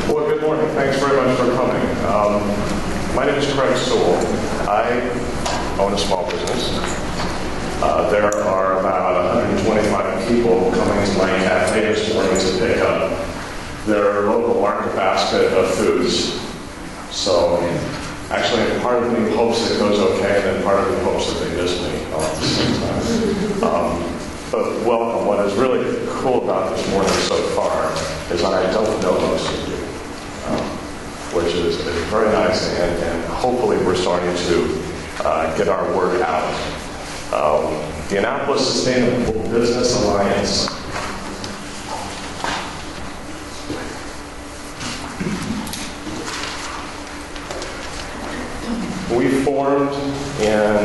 Well, good morning. Thanks very much for coming. My name is Craig Sewell. I own a small business. There are about 125 people coming to my cafe this morning to pick up their local market basket of foods. So, actually, part of me hopes it goes okay, and then part of me hopes that they miss me all at the same time. But welcome. What is really cool about this morning so far is I don't know most of you, which is very nice, and hopefully we're starting to get our word out. The Annapolis Sustainable Business Alliance we formed in,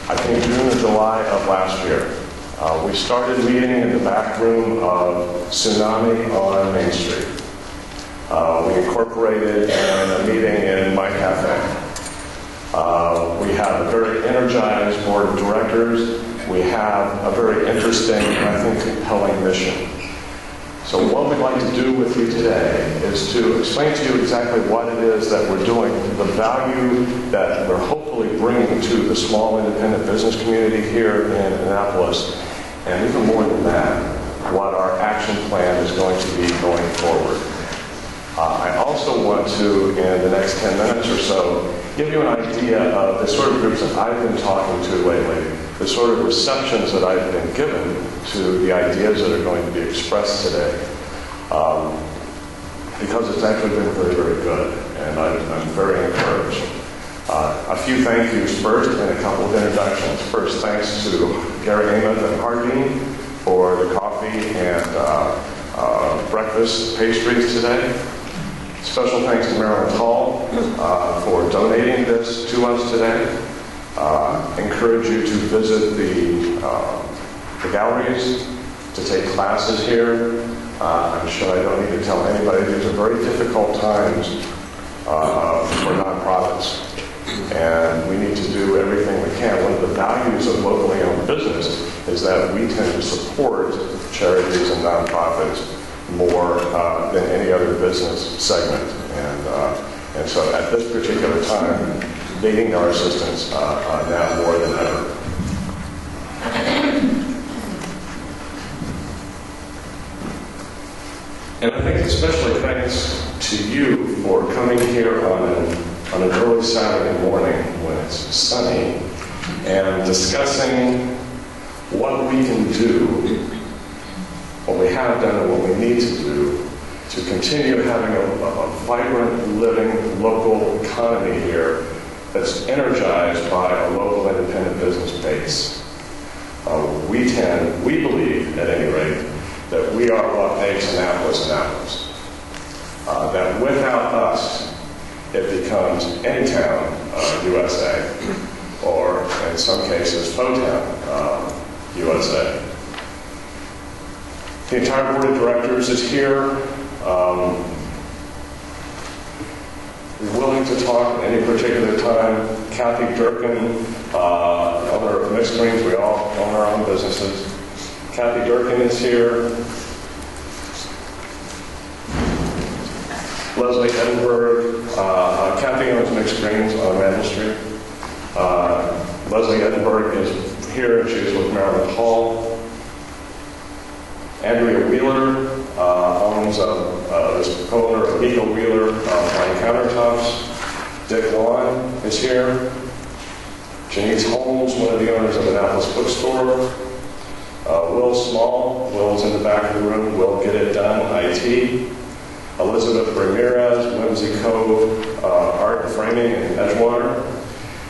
I think, June or July of last year. We started meeting in the back room of Tsunami on Main Street. We incorporated in a meeting in my cafe. We have a very energized board of directors. We have a very interesting and I think compelling mission. So what we'd like to do with you today is to explain to you exactly what it is that we're doing, the value that we're hopefully bringing to the small independent business community here in Annapolis, and even more than that, what our action plan is going to be going forward. I also want to, in the next 10 minutes or so, give you an idea of the sort of groups that I've been talking to lately, the sort of receptions that I've been given to the ideas that are going to be expressed today. Because it's actually been very, very good, and I'm very encouraged. A few thank yous first, and a couple of introductions. First, thanks to Gary Amos and Hardin for the coffee and breakfast pastries today. Special thanks to Marilyn Hall for donating this to us today. Encourage you to visit the galleries, to take classes here. I'm sure I don't need to tell anybody these are very difficult times for nonprofits. And we need to do everything we can. One of the values of locally owned business is that we tend to support charities and nonprofits more than any other business segment. And so at this particular time, they need our assistance now more than ever. And I think especially thanks to you for coming here on an early Saturday morning when it's sunny and discussing what we can do, what we have done and what we need to do to continue having a vibrant, living, local economy here that's energized by a local independent business base. We believe, at any rate, that we are what makes Annapolis Annapolis. That without us, it becomes any town, USA, or in some cases, Fotown, USA. The entire board of directors is here, willing to talk at any particular time. Kathy Durkin, owner of Mixed Greens, we all own our own businesses. Kathy Durkin is here. Leslie Edinburgh. Kathy owns Mixed Greens on Randall Street. Leslie Edinburgh is here, and she's with Marilyn Hall. Andrea Wheeler owns this co-owner of Eagle Wheeler on Countertops. Dick Lawn is here. Janice Holmes, one of the owners of Annapolis Bookstore. Will Small, Will's in the back of the room. Will Get It Done, IT. Elizabeth Ramirez, Whimsy Cove, Art and Framing in Edgewater.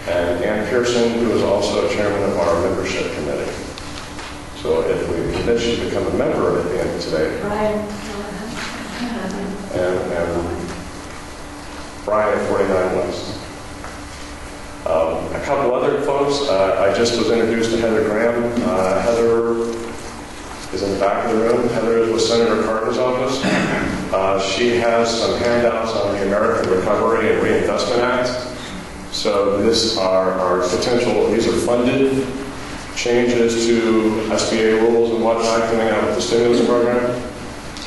And Ann Pearson, who is also chairman of our membership committee. So if we convince you to become a member at the end of today. And Brian at 49 West. A couple other folks. I just was introduced to Heather Graham. Heather is in the back of the room. Heather is with Senator Cardin's office. She has some handouts on the American Recovery and Reinvestment Act. So these are potential, these are funded changes to SBA rules and whatnot coming out with the stimulus program.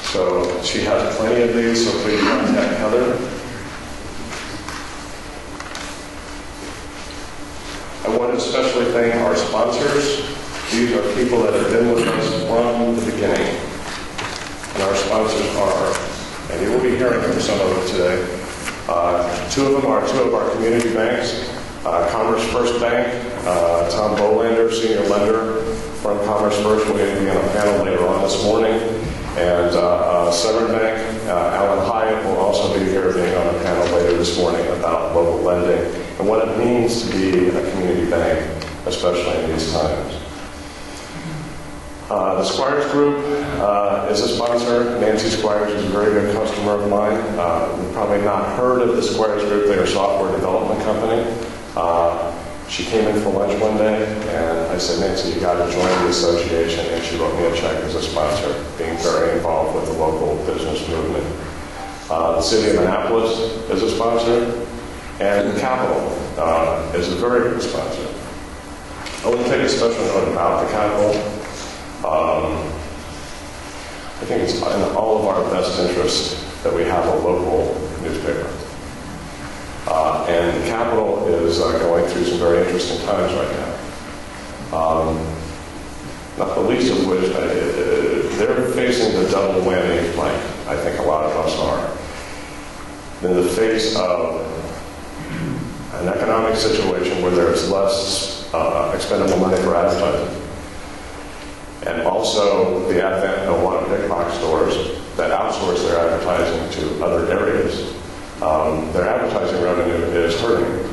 So she has plenty of these, so please contact Heather. I want to especially thank our sponsors. These are people that have been with us from the beginning. And our sponsors are, and you will be hearing from some of them today, two of them are two of our community banks. Commerce First Bank, Tom Bolander, senior lender from Commerce First, will be on a panel later on this morning. And Severn Bank, Alan Hyatt will also be here being on a panel later this morning about local lending and what it means to be a community bank, especially in these times. The Squires Group is a sponsor. Nancy Squires is a very good customer of mine. You've probably not heard of the Squires Group. They're a software development company. She came in for lunch one day, and I said, Nancy, you got to join the association, and she wrote me a check as a sponsor, being very involved with the local business movement. The city of Annapolis is a sponsor, and the Capitol is a very good sponsor. I want to take a special note about the Capitol. I think it's in all of our best interest that we have a local newspaper. And the Capitol is going through some very interesting times right now. Not the least of which, they're facing the double whammy like I think a lot of us are. In the face of an economic situation where there's less expendable money for advertising, and also the advent of a lot of big box stores that outsource their advertising to other areas, their advertising revenue is hurting.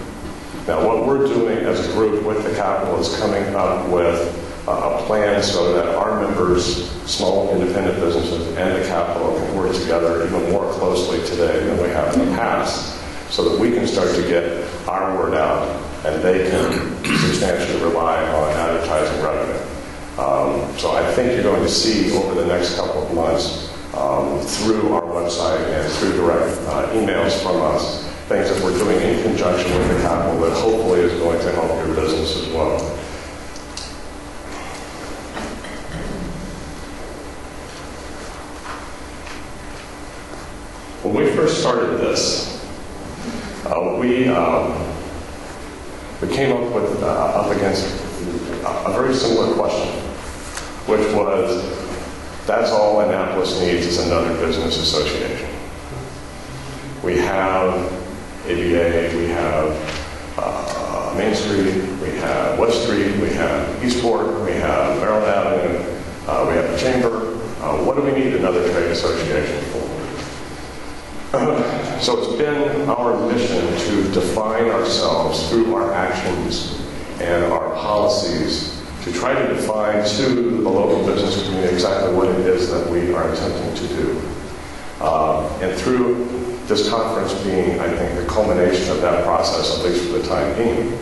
Now, what we're doing as a group with the Capitol is coming up with a plan so that our members, small independent businesses, and the Capitol can work together even more closely today than we have in the past, so that we can start to get our word out and they can substantially rely on advertising revenue. So I think you're going to see over the next couple of months through our website and through direct emails from us, things that we're doing in conjunction with the Capitol that hopefully is going to help your business as well. When we first started this, we came up against a very similar question, which was, that's all Annapolis needs is another business association. We have ABA, we have Main Street, we have West Street, we have Eastport, we have Maryland Avenue, we have the Chamber. What do we need another trade association for? So it's been our mission to define ourselves through our actions and our policies to try to define to the local business community exactly what it is that we are attempting to do. And through this conference being, I think, the culmination of that process, at least for the time being,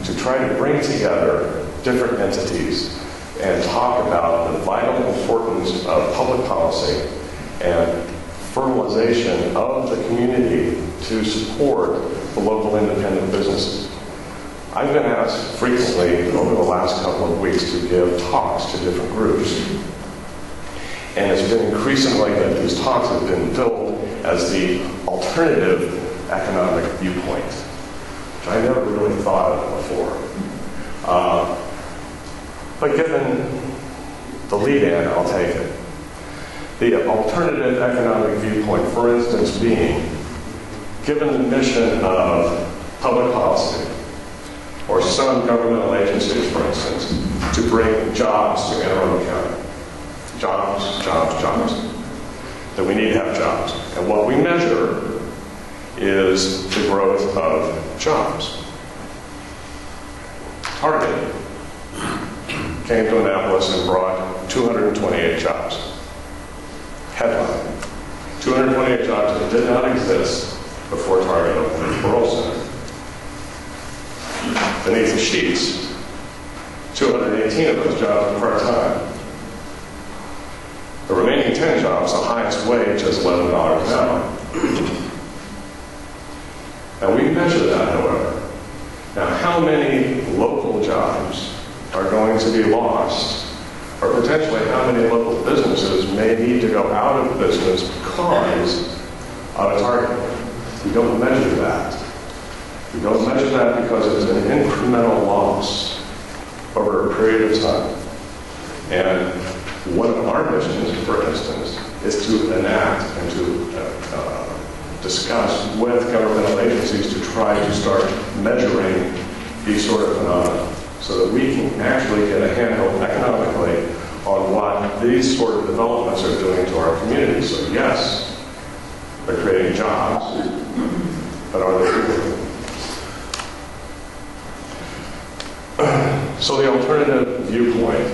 to try to bring together different entities and talk about the vital importance of public policy and fertilization of the community to support the local independent businesses. I've been asked frequently over the last couple of weeks to give talks to different groups. And it's been increasingly that these talks have been billed as the alternative economic viewpoint, which I never really thought of before. But given the lead-in, I'll take it. The alternative economic viewpoint, for instance, being, given the mission of public policy, or some governmental agencies, for instance, to bring jobs to Anne Arundel County. Jobs, jobs, jobs. That we need to have jobs. And what we measure is the growth of jobs. Target came to Annapolis and brought 228 jobs. Headline. 228 jobs that did not exist before Target opened its World Center. Beneath the sheets, 218 of those jobs were part-time. The remaining 10 jobs, the highest wage is $11 an hour. Now we measure that, however. Now how many local jobs are going to be lost or potentially how many local businesses may need to go out of business because of a target. We don't measure that. We don't measure that because it's an incremental loss over a period of time. And one of our missions, for instance, is to enact and to discuss with governmental agencies to try to start measuring these sort of phenomena so that we can actually get a handle economically on what these sort of developments are doing to our communities. So yes, they're creating jobs, but are they doing it? So the alternative viewpoint,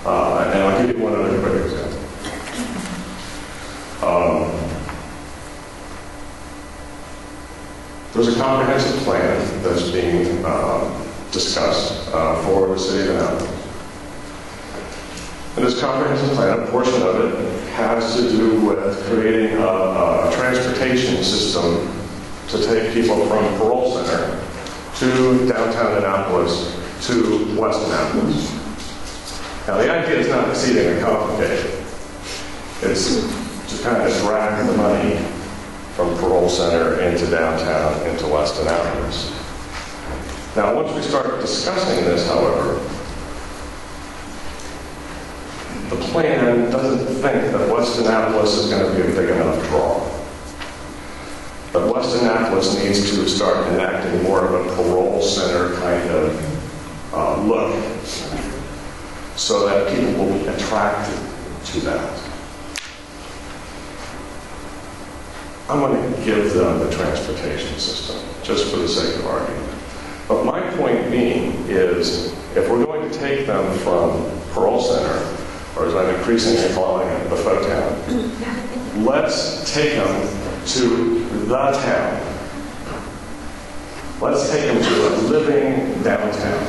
and I'll give you one other quick example. There's a comprehensive plan that's being discussed for the city of Annapolis. And this comprehensive plan, a portion of it, has to do with creating a transportation system to take people from Parole Center to downtown Annapolis to West Annapolis. Now, the idea is not exceedingly complicated. It's to kind of drag the money from Parole Center into downtown, into West Annapolis. Now, once we start discussing this, however, the plan doesn't think that West Annapolis is going to be a big enough draw. But West Annapolis needs to start enacting more of a parole center kind of look so that people will be attracted to that. I'm going to give them the transportation system, just for the sake of argument. But my point being is, if we're going to take them from Parole Center, or as I'm increasingly calling it, the folk town, let's take them to the town. Let's take them to a living downtown.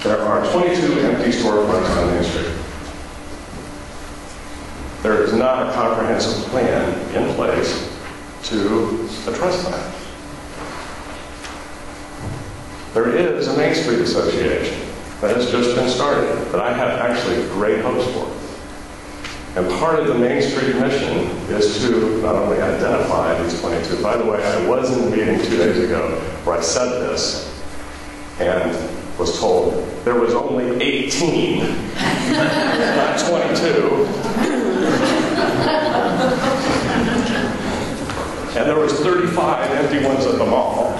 There are 22 empty storefronts on Main Street. There is not a comprehensive plan in place to address that. There is a Main Street Association that has just been started, that I have actually great hopes for. And part of the Main Street mission is to not only identify these 22. By the way, I was in the meeting 2 days ago where I said this and was told there was only 18, not 22. And there was 35 empty ones at the mall.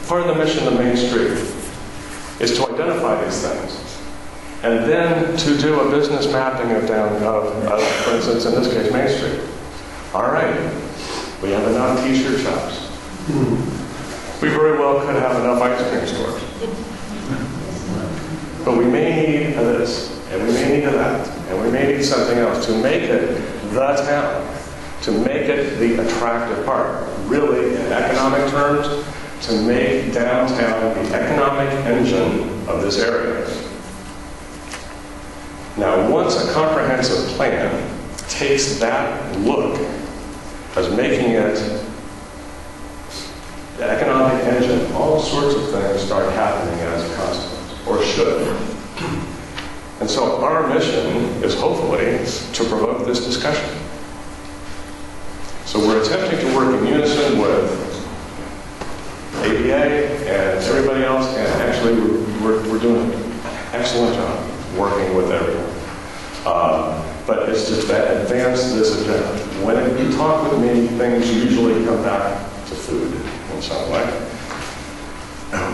Part of the mission of Main Street is to identify these things, and then to do a business mapping of for instance, in this case, Main Street. All right, we have enough t-shirt shops. We very well could have enough ice cream stores. But we may need this, and we may need that, and we may need something else to make it the town, to make it the attractive part. Really, in economic terms, to make downtown the economic engine of this area. Now, once a comprehensive plan takes that look as making it the economic engine, all sorts of things start happening as a consequence, or should. And so our mission is hopefully to provoke this discussion. So we're attempting to work in unison with APA and everybody else, and actually we're doing an excellent job working with everyone. But it's to advance this agenda. When you talk with me, things usually come back to food in some way.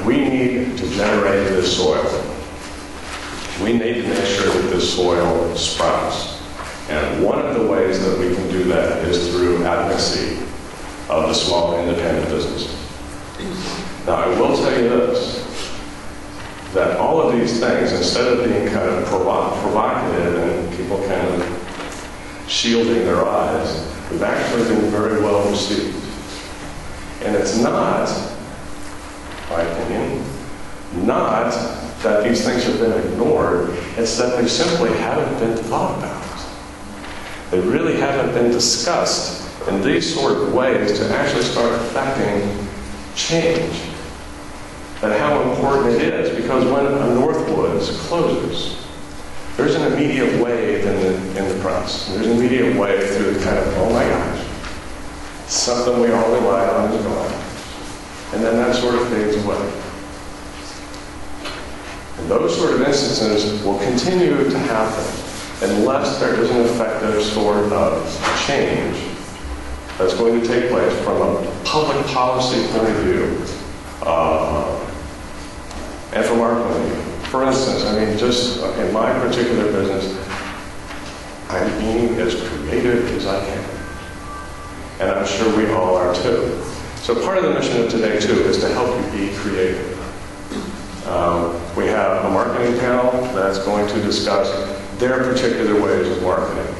We need to generate this soil. We need to make sure that this soil sprouts. And one of the ways that we can do that is through advocacy of the small independent businesses. Now, I will tell you this, that all of these things, instead of being kind of provocative and people kind of shielding their eyes, have actually been very well received. And it's not, in my opinion, not that these things have been ignored, it's that they simply haven't been thought about. They really haven't been discussed in these sort of ways to actually start affecting change. and how important it is, because when a Northwoods closes, there's an immediate wave in the press. There's an immediate wave through the kind of, oh my gosh, something we all rely on is gone. And then that sort of fades away. And those sort of instances will continue to happen unless there is an effective sort of change that's going to take place from a public policy point of view, and from our point of view. For instance, I mean, just in my particular business, I'm being as creative as I can. And I'm sure we all are too. So part of the mission of today, too, is to help you be creative. We have a marketing panel that's going to discuss their particular ways of marketing.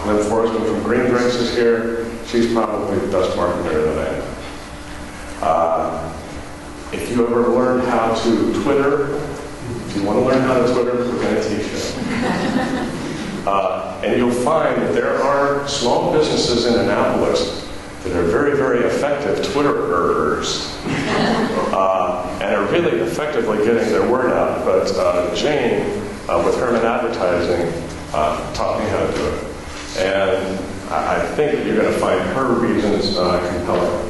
Lynn Forsman from Green Drinks is here. She's probably the best marketer that I know. If you ever learned how to Twitter, if you want to learn how to Twitter, we're going to teach you. And you'll find that there are small businesses in Annapolis that are very, very effective Twitterers and are really effectively getting their word out. But Jane, with Herman Advertising, taught me how to do it. And I think that you're going to find her reasons compelling.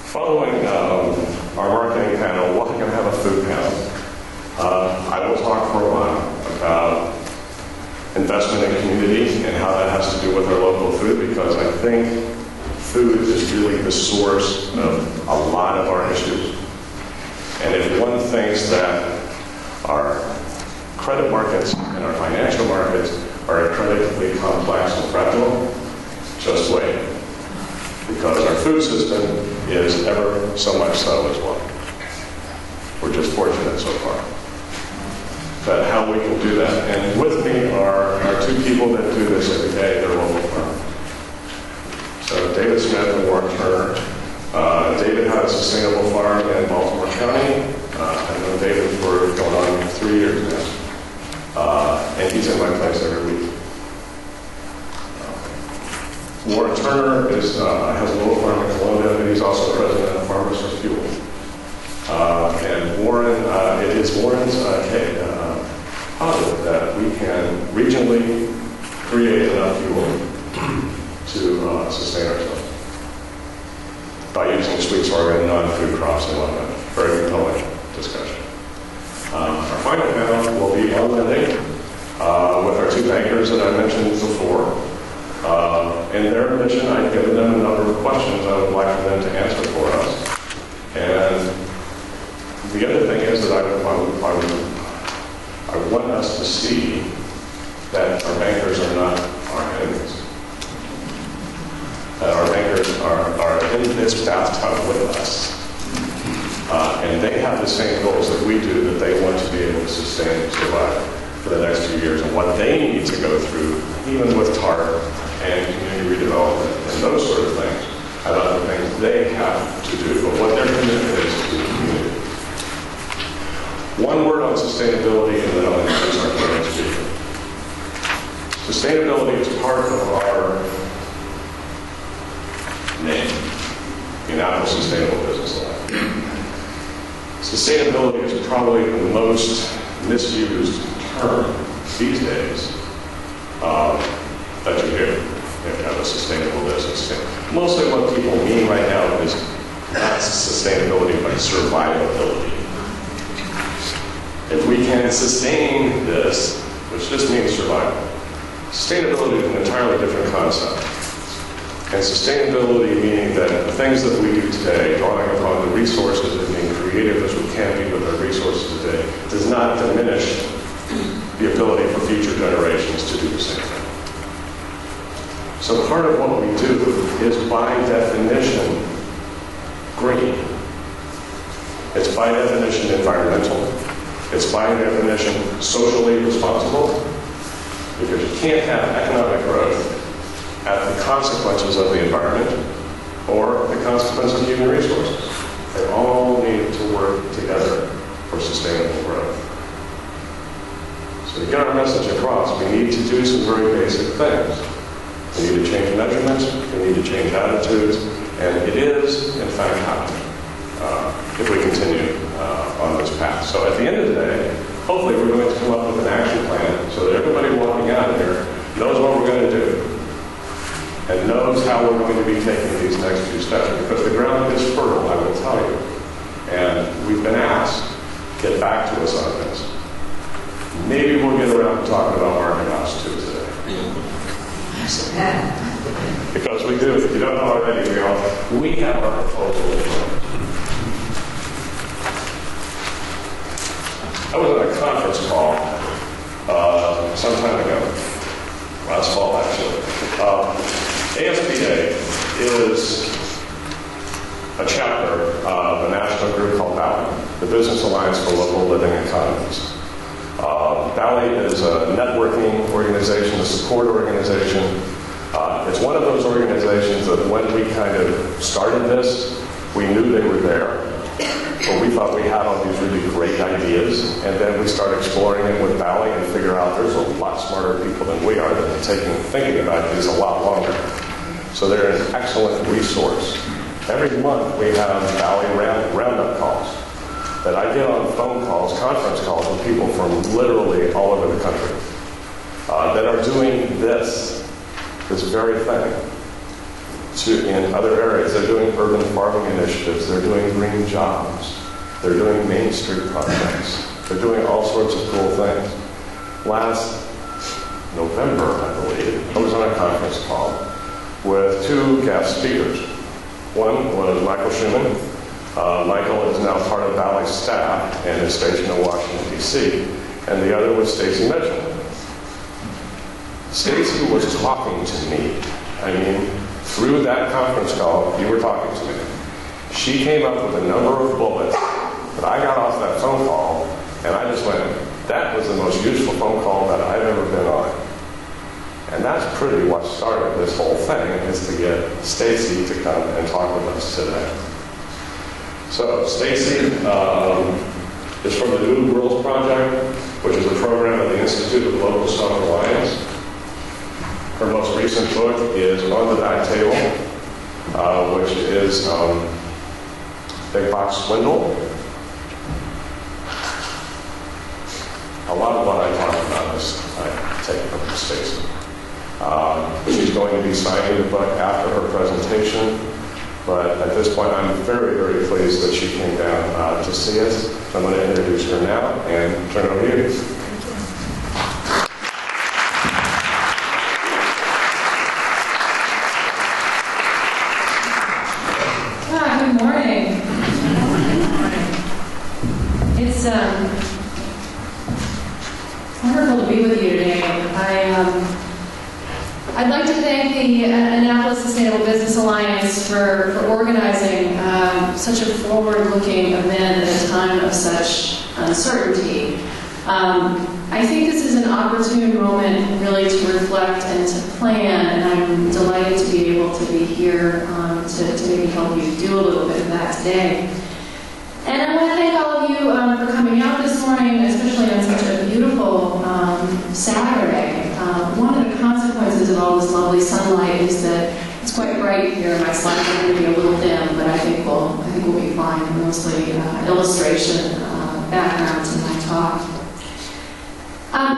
Following our marketing panel, we're going to have a food panel. I will talk for a while about investment in community and how that has to do with our local food, because I think food is really the source of a lot of our issues. And if one thinks that our credit markets and our financial markets are incredibly complex and fragile, just wait. Because our food system is ever so much so as well. We're just fortunate so far. But how we can do that. And with me are two people that do this every day. They're local firm. So David Smith and Warren Turner. David has a sustainable farm in Baltimore County. I've known David for going on 3 years now. And he's in my place every week. Warren Turner has a little farm in Columbia, and he's also president of Farmers for Fuel. And Warren, it is Warren's positive that we can regionally create enough fuel to sustain ourselves by using sweet sorghum and non-food crops and whatnot. Very compelling discussion. Our final panel will be on lending with our two bankers that I mentioned before. In their mission, I've given them a number of questions I would like for them to answer for us. And the other thing is that I want us to see that our bankers are not our enemies. That our bankers are in this bathtub with us. And they have the same goals that we do, that they want to be able to sustain and survive for the next few years, and what they need to go through, even with TARP and community redevelopment and those sort of things, and other things they have to do, but what their commitment is to the community. One word on sustainability, and then I'll introduce our current speaker. Sustainability is part of our name, the Annapolis Sustainable Business Lab. Sustainability is probably the most misused term these days that you hear. You have to have a sustainable business. Mostly what people mean right now is not sustainability, but survivability. If we can sustain this, which just means survival, sustainability is an entirely different concept. And sustainability meaning that the things that we do today, drawing upon the resources and being creative as we can be with our resources today, does not diminish the ability for future generations to do the same thing. So part of what we do is, by definition, green. It's by definition environmental. It's by definition socially responsible, because you can't have economic growth at the consequences of the environment or the consequences of human resources. They all need to work together for sustainable growth. get our message across, we need to do some very basic things. We need to change measurements, we need to change attitudes, and it is, in fact, happening if we continue on this path. So at the end of the day, hopefully we're going to come up with an action plan so that everybody walking out of here knows what we're going to do and knows how we're going to be taking these next few steps, because the ground is fertile, I will tell you. And we've been asked, get back to us on this. Maybe we'll get around to talking about market house too today. Because we do, if you don't know already, we have our proposal. I was on a conference call some time ago, last fall actually. ASPA is a chapter of a national group called BALI, the Business Alliance for Local Living Economies. BALI is a networking organization, a support organization. It's one of those organizations that when we kind of started this, we knew they were there. But we thought we had all these really great ideas, and then we started exploring it with BALI and figure out there's a lot smarter people than we are that are thinking about these a lot longer. So they're an excellent resource. Every month we have BALI roundup calls that I get on phone calls, conference calls with people from literally all over the country that are doing this very thing in other areas. They're doing urban farming initiatives, they're doing green jobs, they're doing Main Street projects, they're doing all sorts of cool things. Last November, I believe, I was on a conference call with two guest speakers. One was Michael Schumann. Michael is now part of BALI's staff and is stationed in Washington, D.C. And the other was StacieMitchell. Stacie was talking to me. I mean, through that conference call, you were talking to me. She came up with a number of bullets that I got off that phone call, and I just went, that was the most useful phone call that I've ever been on. And that's pretty what started this whole thing, is to get Stacie to come and talk with us today. So Stacie is from the New Worlds Project, which is a program of the Institute of Local Self-Reliance. Her most recent book is On the Back Table, which is Big Box Swindle. A lot of what I talk about is I take from Stacie. She's going to be signing the book after her presentation, but at this point I'm very, very pleased that she came down to see us. I'm going to introduce her now and turn it over to you. Good morning. It's wonderful to be with you today. I'd like to thank the Annapolis Sustainable Business Alliance for organizing such a forward-looking event at a time of such uncertainty. I think this is an opportune moment really to reflect and to plan, and I'm delighted to be able to be here to maybe help you do a little bit of that today. And I want to thank all of you for coming out this morning, especially on such a beautiful Saturday. One of the consequences of all this lovely sunlight is that it's quite bright here. My slides are going to be a little dim, but I think we'll be fine. Mostly illustration background to my talk.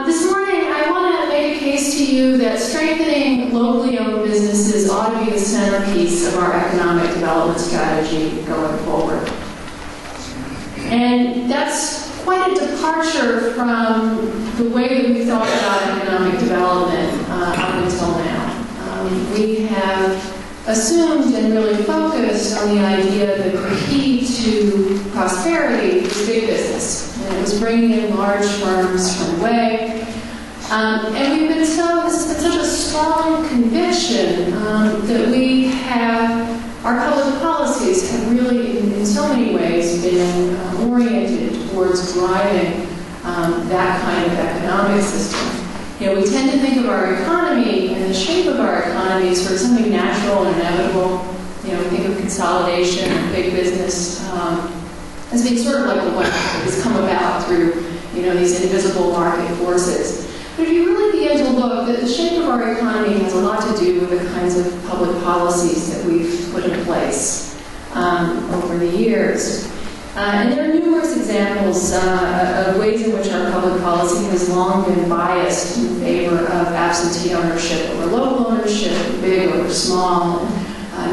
This morning, I want to make a case to you that strengthening locally owned businesses ought to be the centerpiece of our economic development strategy going forward. And that's quite a departure from the way that we thought about economic development up until now. We have assumed and really focused on the idea that the key to prosperity is big business. And it was bringing in large firms from away. And this has been such a strong conviction that we have, our public policies have really, in so many ways, been oriented towards driving that kind of economic system. You know, we tend to think of our economy and the shape of our economy as sort of something natural and inevitable. You know, we think of consolidation and big business as being sort of like the one that has come about through these invisible market forces. But if you really begin to look, the shape of our economy has a lot to do with the kinds of public policies that we've put in place over the years. And there are numerous examples of ways in which our public policy has long been biased in favor of absentee ownership over local ownership, big over small,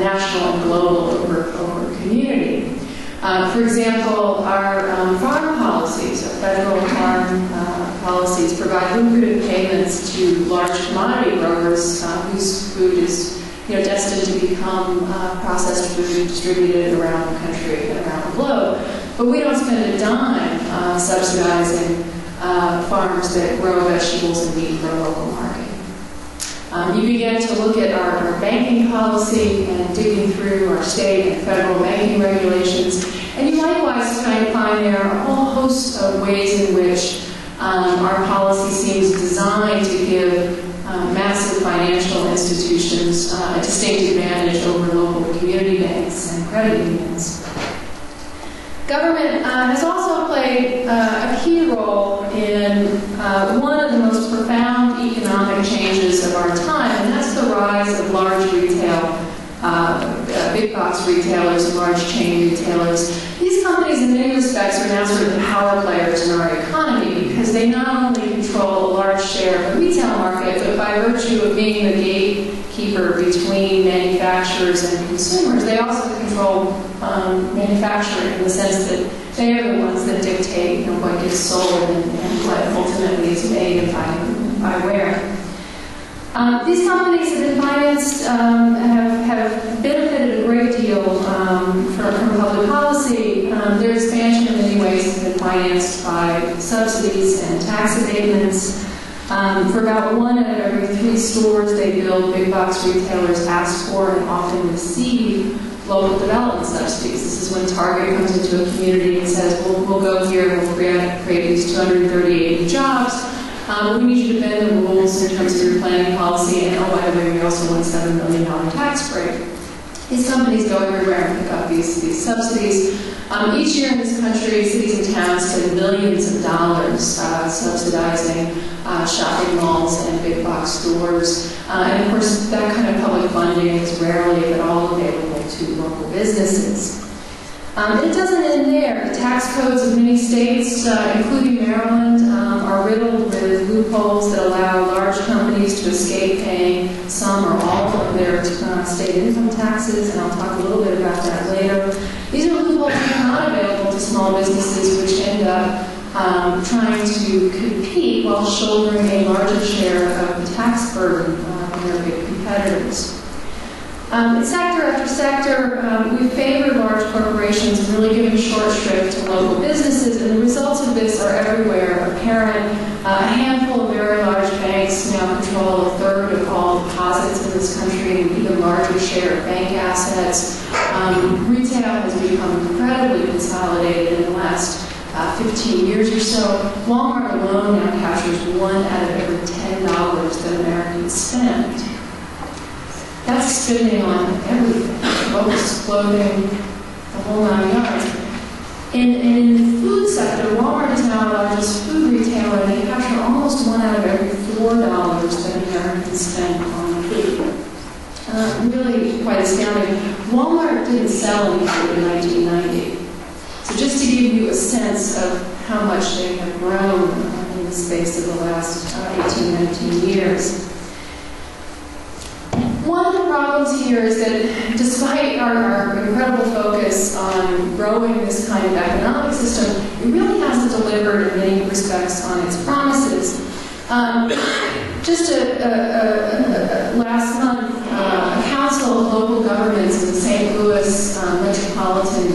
national and global over community. For example, our farm policies, our federal farm policies, provide lucrative payments to large commodity growers whose food is destined to become processed food distributed around the country and around the globe. But we don't spend a dime subsidizing farmers that grow vegetables and meat for a local market. You begin to look at our banking policy and digging through our state and federal banking regulations, and you likewise find there a whole host of ways in which our policy seems designed to give massive financial institutions a distinct advantage over local community banks and credit unions. Government has also played a key role in one of the most profound economic changes of our time, and that's the rise of large retail, big box retailers and large chain retailers. These companies, in many respects, are now sort of the power players in our economy because they not only control a large share of the retail market, but by virtue of being the gatekeeper between manufacturers and consumers, they also control manufacturing in the sense that they are the ones that dictate what gets sold and what ultimately is made and by where. These companies have been financed, have benefited a great deal from public policy. Their expansion in many ways has been financed by subsidies and tax abatements. For about 1 out of every 3 stores they build, big box retailers ask for and often receive local development subsidies. This is when Target comes into a community and says, we'll go here and we'll create these 238 new jobs. We need you to bend the rules in terms of your planning policy, and oh, by the way, we also want a $7 million tax break. These companies go everywhere and pick up these subsidies. Each year in this country, cities and towns spend billions of dollars subsidizing shopping malls and big box stores. And of course, that kind of public funding is rarely, if at all, available to local businesses. It doesn't end there. The tax codes of many states, including Maryland, are riddled with loopholes that allow large companies to escape paying some or all of their state income taxes, and I'll talk a little bit about that later. These are loopholes that are not available to small businesses, which end up trying to compete while shouldering a larger share of the tax burden than their big competitors. Sector after sector, we favor large corporations and really giving short shrift to local businesses, and the results of this are everywhere apparent. A handful of very large banks now control 1/3 of all deposits in this country, and an even larger share of bank assets. Retail has become incredibly consolidated in the last 15 years or so. Walmart alone now captures 1 out of every $10 that Americans spend. That's spending on everything, books, clothing, the whole 9 yards. And in the food sector, Walmart is now the largest food retailer, and they capture almost 1 out of every $4 that Americans spend on food. Really quite astounding. Walmart didn't sell any food in 1990. So just to give you a sense of how much they have grown in the space of the last 18, 19 years. One of the problems here is that despite our incredible focus on growing this kind of economic system, it really hasn't delivered in many respects on its promises. Just last month, a council of local governments in the St. Louis metropolitan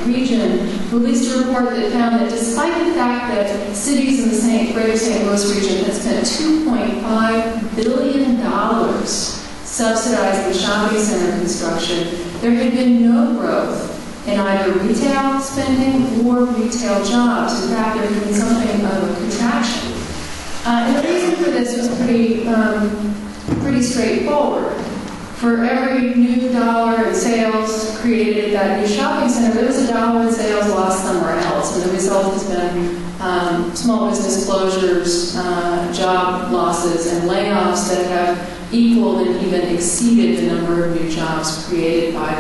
region released a report that found that despite the fact that cities in the greater St. Louis region had spent $2.5 billion subsidizing shopping center construction, there had been no growth in either retail spending or retail jobs. In fact, there had been something of a contraction. And the reason for this was pretty straightforward. For every new dollar in sales created at that new shopping center, there was $1 in sales lost somewhere else, and the result has been small business closures, job losses, and layoffs that have equaled and even exceeded the number of new jobs created by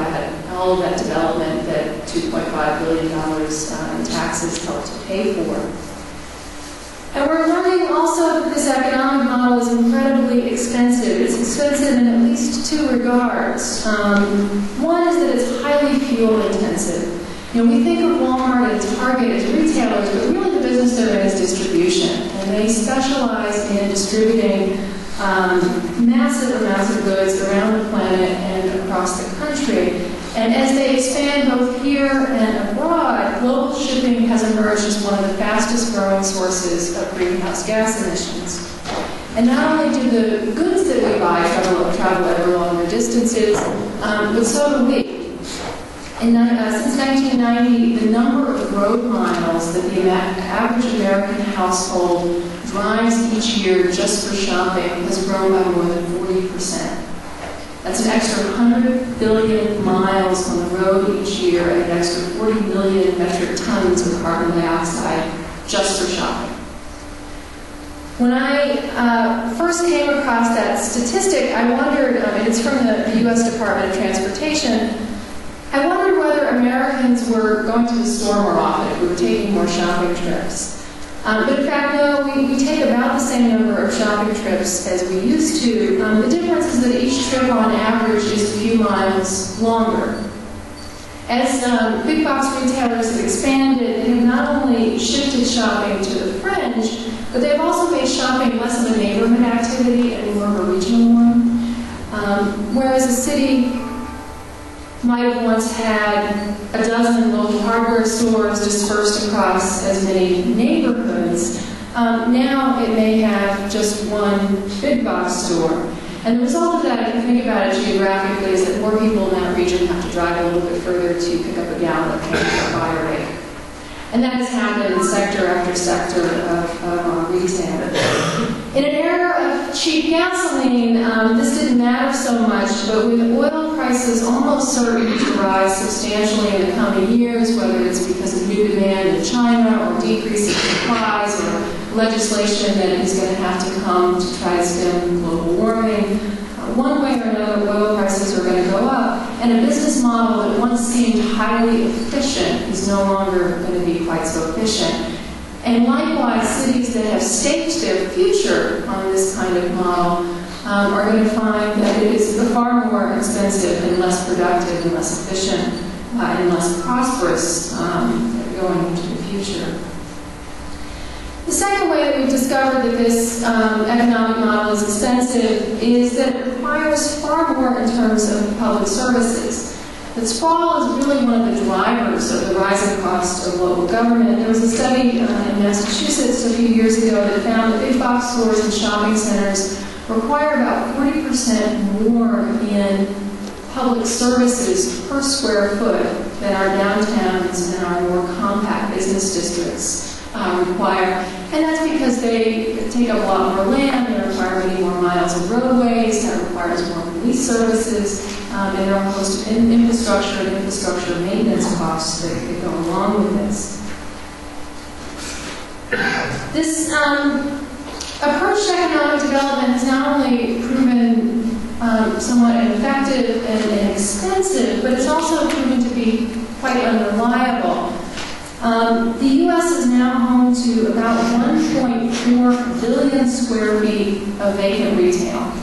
all of that development that $2.5 billion in taxes helped to pay for. And we're learning also that this economic model is incredibly expensive. It's expensive in at least two regards. One is that it's highly fuel intensive. You know, we think of Walmart and Target as retailers, but really the business they're in is distribution. And they specialize in distributing massive amounts of goods around the planet and across the country. And as they expand both here and abroad, global shipping has emerged as one of the fastest growing sources of greenhouse gas emissions. And not only do the goods that we buy travel ever longer distances, but so do we. Since 1990, the number of road miles that the average American household drives each year just for shopping has grown by more than 40%. That's an extra 100 billion miles on the road each year and an extra 40 million metric tons of carbon dioxide just for shopping. When I first came across that statistic, I wondered, and it's from the U.S. Department of Transportation, I wondered whether Americans were going to the store more often, if we were taking more shopping trips. But in fact, no, we take about the same number of shopping trips as we used to. The difference is that each trip on average is a few miles longer. As big box retailers have expanded, they have not only shifted shopping to the fringe, but they've also made shopping less of a neighborhood activity and more of a regional one. Whereas a city might have once had a dozen local hardware stores dispersed across as many neighborhoods, now it may have just one big box store. And the result of that, if you think about it geographically, is that more people in that region have to drive a little bit further to pick up a gallon of paint or buy a rake. And that has happened in sector after sector of retail. In an era of cheap gasoline, this didn't matter so much, but with oil prices almost certain to rise substantially in the coming years, whether it's because of new demand in China or decreasing supplies or legislation that is going to have to come to try to stem global warming, one way or another, oil prices are going to go up, and a business model that once seemed highly efficient is no longer going to be quite so efficient. And likewise, cities that have staked their future on this kind of model are going to find that it is far more expensive and less productive and less efficient and less prosperous going into the future. The second way that we've discovered that this economic model is expensive is that it requires far more in terms of public services. That sprawl is really one of the drivers of the rising cost of local government. There was a study in Massachusetts a few years ago that found that big box stores and shopping centers require about 40% more in public services per square foot than our downtowns and our more compact business districts require. And that's because they take up a lot more land, they require many more miles of roadways, that requires more police services, and there are a host of infrastructure and infrastructure maintenance costs that go along with this. This approach to economic development has not only proven somewhat ineffective and expensive, but it's also proven to be quite unreliable. The U.S. is now home to about 1.4 billion square feet of vacant retail.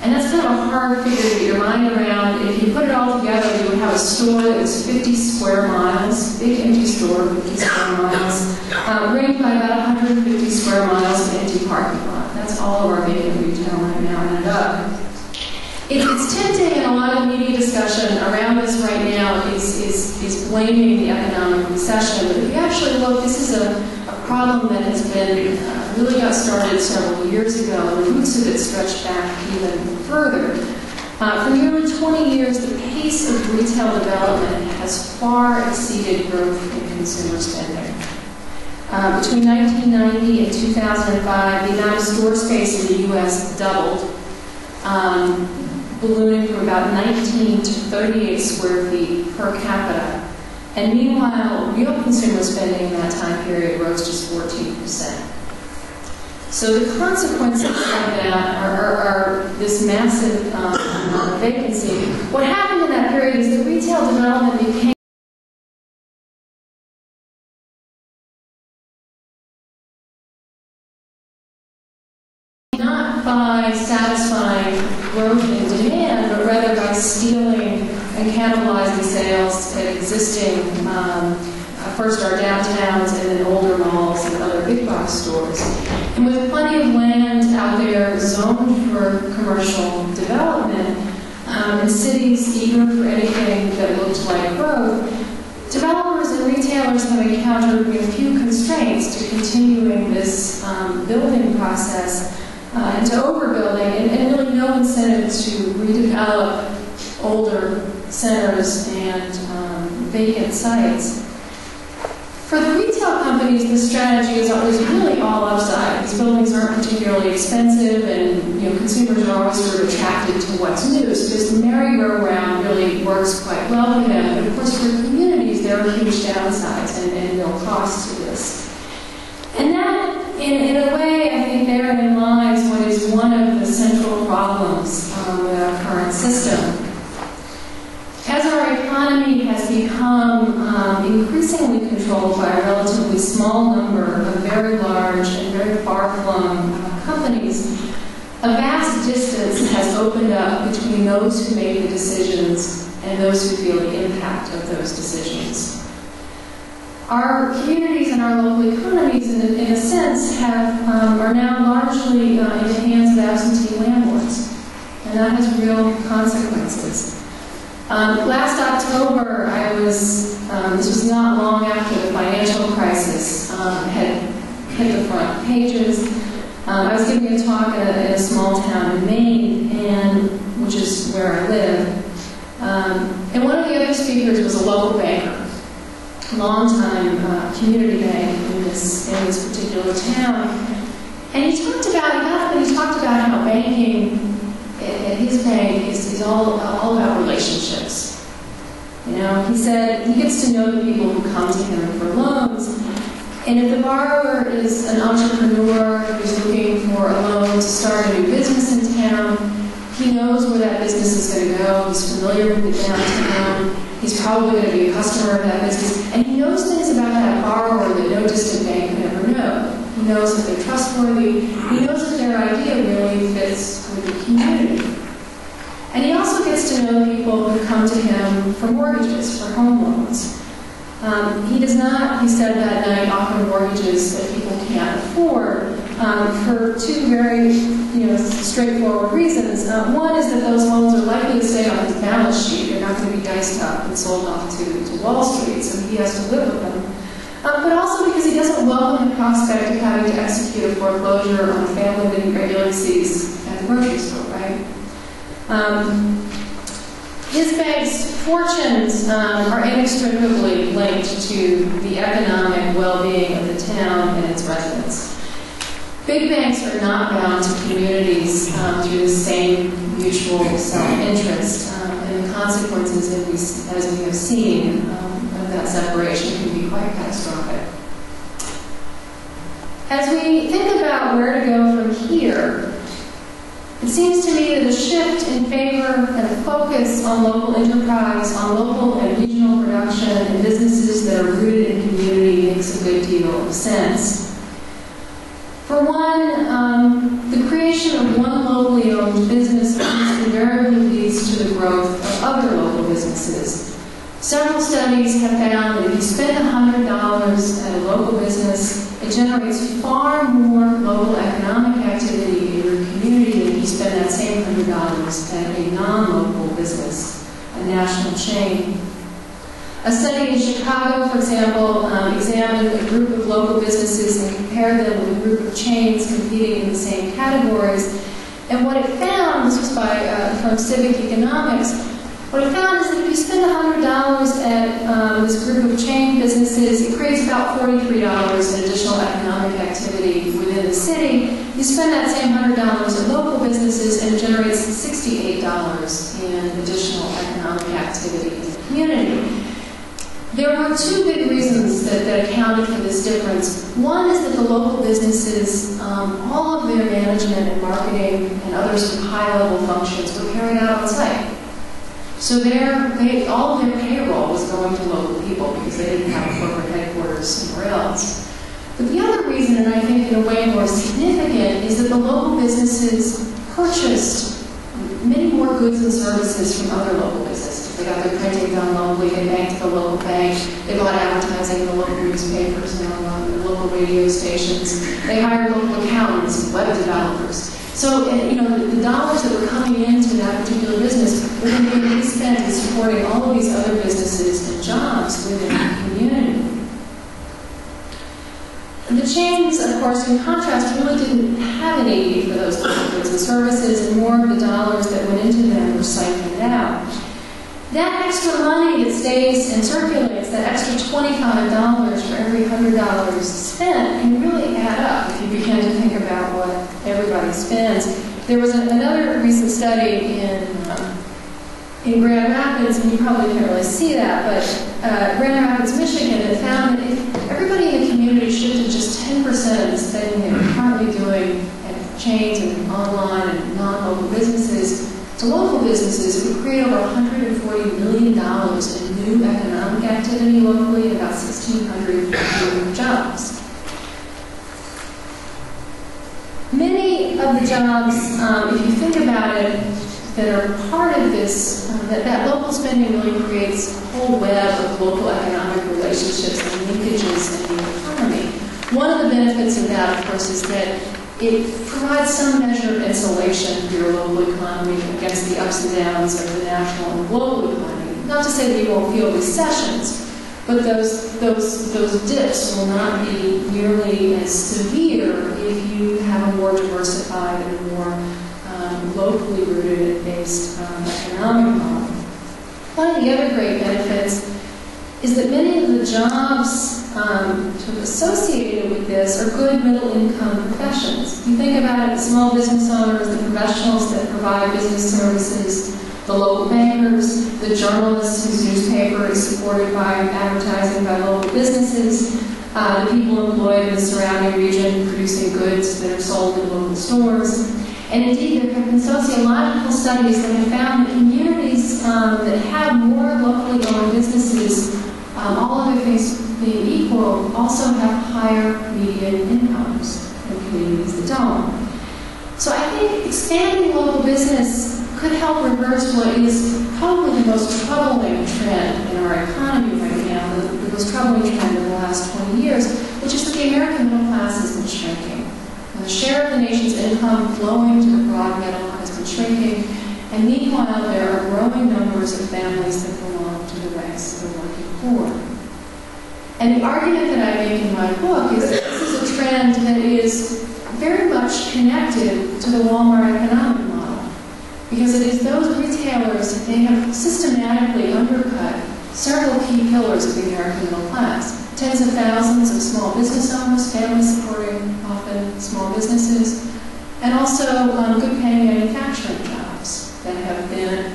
And that's kind of a hard figure to get your mind around. If you put it all together, you would have a store that was 50 square miles, big empty store, 50 square miles, ringed by about 150 square miles of empty parking lot. That's all of our vacant retail right now added up. It's tempting, and a lot of media discussion around this right now is blaming the economic recession. But if you actually look, this is a problem that has been really got started several years ago, and the roots of it stretch back even further. For nearly 20 years, the pace of retail development has far exceeded growth in consumer spending. Between 1990 and 2005, the amount of store space in the U.S. doubled, ballooning from about 19 to 38 square feet per capita. And meanwhile, real consumer spending in that time period rose just 14%. So the consequences of that are this massive amount of vacancy. What happened in that period is that retail development became not by satisfying growth in demand, but rather by stealing and cannibalizing sales at existing, first our downtowns and then older malls and other big box stores. And with plenty of land out there zoned for commercial development, and cities eager for anything that looked like growth, developers and retailers have encountered a few constraints to continuing this building process and to overbuilding, and really no incentive to redevelop older centers and vacant sites. For the retail companies, the strategy is really all upside. These buildings aren't particularly expensive, and consumers are always sort of attracted to what's new. So this merry-go-round really works quite well for them. But of course, for communities, there are huge downsides and real costs to this. And that, in a way, I think therein lies what is one of the central problems with our current system. As our economy has become increasingly controlled by a relatively small number of very large and very far-flung companies, a vast distance has opened up between those who make the decisions and those who feel the impact of those decisions. Our communities and our local economies, in a sense, are now largely in the hands of absentee landlords, and that has real consequences. Last October, this was not long after the financial crisis had hit the front pages. I was giving a talk in a small town in Maine, which is where I live. And one of the other speakers was a local banker, a longtime community bank in this particular town. And he talked about how banking at his bank is all about relationships. He said he gets to know the people who come to him for loans, and if the borrower is an entrepreneur who's looking for a loan to start a new business in town, he knows where that business is going to go. He's familiar with the downtown. He's probably going to be a customer of that business, and he knows things about that borrower that no distant bank could ever know. He knows that they're trustworthy. He knows that their idea really fits with the community. And he also gets to know people who come to him for mortgages, for home loans. He does not, he said that night, offer mortgages that people can't afford for two very straightforward reasons. One is that those loans are likely to stay on his balance sheet. They're not going to be diced up and sold off to Wall Street, so he has to live with them. But also because he doesn't welcome the prospect of having to execute a foreclosure on family irregularities at the grocery store, right? His bank's fortunes are inextricably linked to the economic well-being of the town and its residents. Big banks are not bound to communities through the same mutual self-interest, and the consequences, as we have seen, of that separation can be quite catastrophic. As we think about where to go from here, it seems to me that a shift in favor and a focus on local enterprise, on local and regional production, and businesses that are rooted in community makes a good deal of sense. For one, the creation of one locally owned business invariably leads to the growth of other local businesses. Several studies have found that if you spend $100 at a local business, it generates far more local economic activity in your community than if you spend that same $100 at a non-local business, a national chain. A study in Chicago, for example, examined a group of local businesses and compared them with a group of chains competing in the same categories. And what it found, this was from Civic Economics, what it found is that if you spend $100 at this group of chain businesses, it creates about $43 in additional economic activity within the city. You spend that same $100 at local businesses, and it generates $68 in additional economic activity in the community. There were two big reasons that accounted for this difference. One is that the local businesses, all of their management and marketing and other sort of high-level functions were carried out on site. So all of their payroll was going to local people because they didn't have a corporate headquarters somewhere else. But the other reason, and I think in a way more significant, is that the local businesses purchased many more goods and services from other local businesses. They got their printing done locally, they banked at the local bank, they bought advertising in the local newspapers and on the local radio stations. They hired local accountants and web developers. So, the dollars that were coming into that particular business were going to be spent in supporting all of these other businesses and jobs within the community. The chains, of course, in contrast, really didn't have any need for those goods and services, and more of the dollars that went into them were siphoned out. That extra money that stays and circulates, that extra $25 for every $100 spent, can really add up if you begin to think about what everybody spends. There was another recent study in Grand Rapids, and you probably can't really see that, but Grand Rapids, Michigan, that found that if everybody in the community shifted just 10% of the spending they were currently doing at chains and online and non-local businesses to local businesses, it would create over $140 million in new economic activity locally and about 1,600 new jobs. Many of the jobs, if you think about it, that are part of this, that local spending really creates a whole web of local economic relationships and linkages in the economy. One of the benefits of that, of course, is that it provides some measure of insulation for your local economy against the ups and downs of the national and global economy. Not to say that you won't feel recessions, but those dips will not be nearly as severe if you have a more diversified and more locally rooted and based economic model. One of the other great benefits is that many of the jobs sort of associated with this are good middle-income professions. You think about it, the small business owners, the professionals that provide business services, the local bankers, the journalists whose newspaper is supported by advertising by local businesses, the people employed in the surrounding region producing goods that are sold in local stores. And indeed, there have been sociological studies that have found that communities that have more locally owned businesses, all other things being equal, also have higher median incomes than communities that don't. So I think expanding local business could help reverse what is probably the most troubling trend in our economy right now, the most troubling trend in the last 20 years, which is that the American middle class has been shrinking. The share of the nation's income flowing to the broad middle has been shrinking, and meanwhile there are growing numbers of families that belong to the ranks of the working poor. And the argument that I make in my book is that this is a trend that is very much connected to the Walmart economic model, because it is those retailers that they have systematically undercut several key pillars of the American middle class. Tens of thousands of small business owners, families supporting often small businesses, and also good-paying manufacturing jobs that have been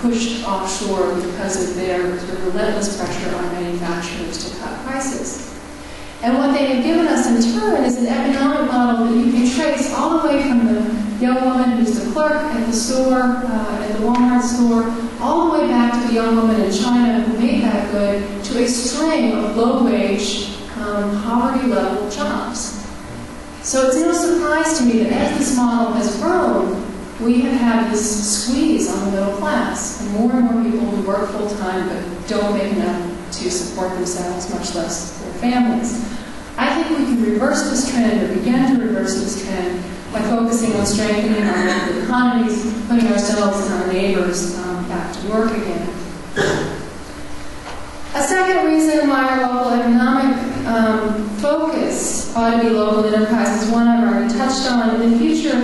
pushed offshore because of their sort of relentless pressure on manufacturers to cut prices. And what they have given us in turn is an economic model that you can trace all the way from the young woman who's the clerk at the store, at the Walmart store, all the way back to the young woman in China who made that good, to a string of low-wage, poverty-level jobs. So it's no surprise to me that as this model has grown, we have had this squeeze on the middle class, and more people who work full-time but don't make enough to support themselves, much less their families. I think we can reverse this trend, or begin to reverse this trend, by focusing on strengthening our local economies, putting ourselves and our neighbors back to work again. A second reason why our local economic focus ought to be local enterprise is one I've already touched on. In the future,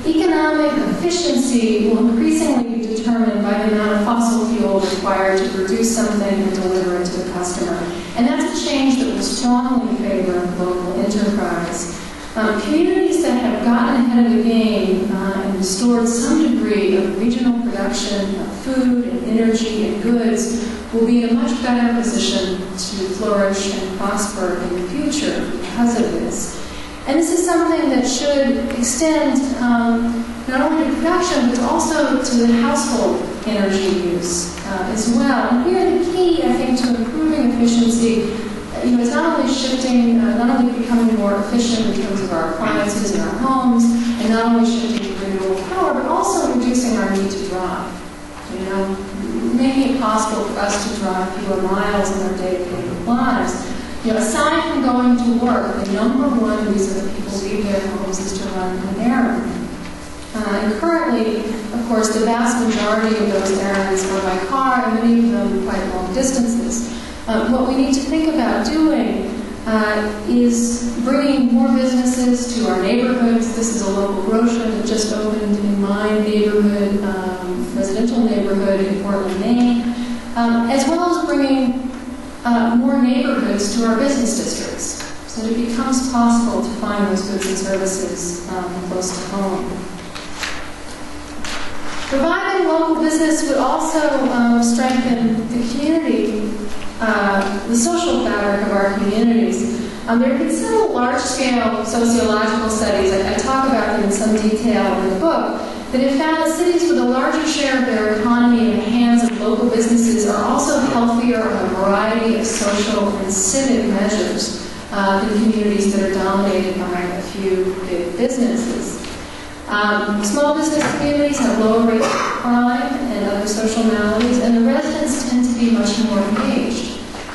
economic efficiency will increasingly be determined by the amount of fossil fuel required to produce something and deliver it to the customer. And that's a change that will strongly favor local enterprise. Communities that have gotten ahead of the game and restored some degree of regional production of food and energy and goods will be in a much better position to flourish and prosper in the future because of this. And this is something that should extend not only to production, but also to the household energy use as well. And here the key, I think, to improving efficiency, is not only shifting, not only becoming more efficient in terms of our appliances in our homes, and not only shifting to renewable power, but also reducing our need to drive. Making it possible for us to drive fewer miles in our day-to-day lives. Aside from going to work, the number one reason that people leave their homes is to run an errand. And currently, of course, the vast majority of those errands are by car, and many of them quite long distances. What we need to think about doing is bringing more businesses to our neighborhoods. This is a local grocer that just opened in my neighborhood, residential neighborhood in Portland, Maine, as well as bringing more neighborhoods to our business districts, so that it becomes possible to find those goods and services close to home. Reviving local business would also strengthen the community, the social fabric of our communities. There have been several large-scale sociological studies, I talk about them in some detail in the book, that have found that cities with a larger share of their economy in the hands of local businesses are also healthier on a variety of social and civic measures than communities that are dominated by a few big businesses. Small business communities have lower rates of crime and other social maladies, and the residents tend to be much more engaged.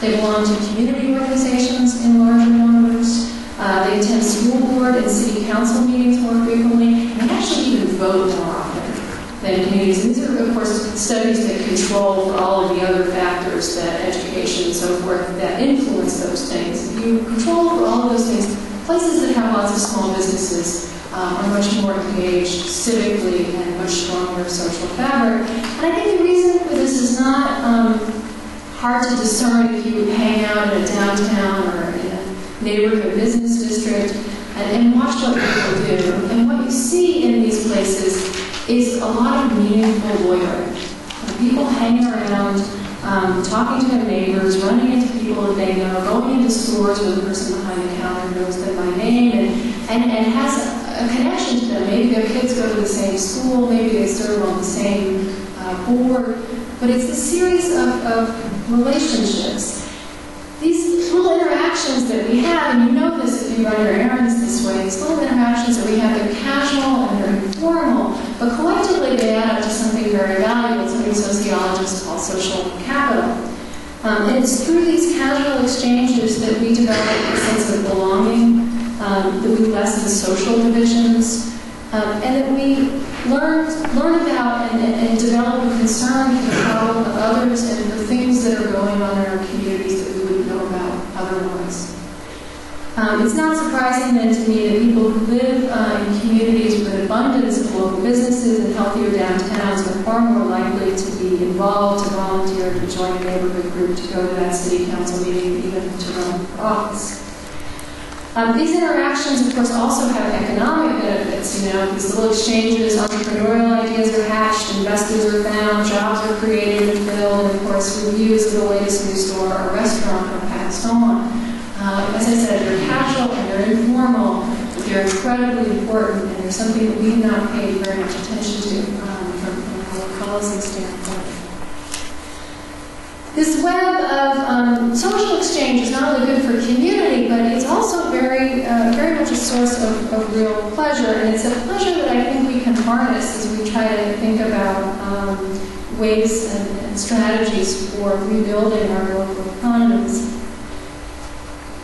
They belong to community organizations in larger numbers. They attend school board and city council meetings more frequently, and they actually even vote more often than communities. And these are, of course, studies that control for all of the other factors, that education and so forth, that influence those things. If you control for all of those things, places that have lots of small businesses are much more engaged civically and much stronger social fabric. And I think the reason for this is not hard to discern if you hang out in a downtown or in a neighborhood business district and watch what people do. And what you see in these places is a lot of meaningful loitering. People hanging around, talking to their neighbors, running into people that they know, going into stores where the person behind the counter knows them by name and has a connection to them. Maybe their kids go to the same school, maybe they serve on the same board, but it's a series of relationships. These little interactions that we have, and you know this if you run your errands this way, these little interactions that we have, they're casual and they're informal, but collectively they add up to something very valuable, something sociologists call social capital. And it's through these casual exchanges that we develop a sense of belonging, that we lessen social divisions, and that we learn about and develop a concern for the problem of others and for things that are going on in our communities that we wouldn't know about otherwise. It's not surprising then to me that people who live in communities with an abundance of local businesses and healthier downtowns are far more likely to be involved, to volunteer, to join a neighborhood group, to go to that city council meeting, even to run for office. These interactions, of course, also have economic benefits. These little exchanges, entrepreneurial ideas are hatched, investors are found, jobs are created and filled, and of course, reviews of the latest new store or restaurant are passed on. As I said, they're casual and they're informal, but they're incredibly important, and they're something that we've not paid very much attention to from a policy standpoint. This web of social exchange is not only good for community, but it's also very much a source of real pleasure, and it's a pleasure that I think we can harness as we try to think about ways and strategies for rebuilding our local economies.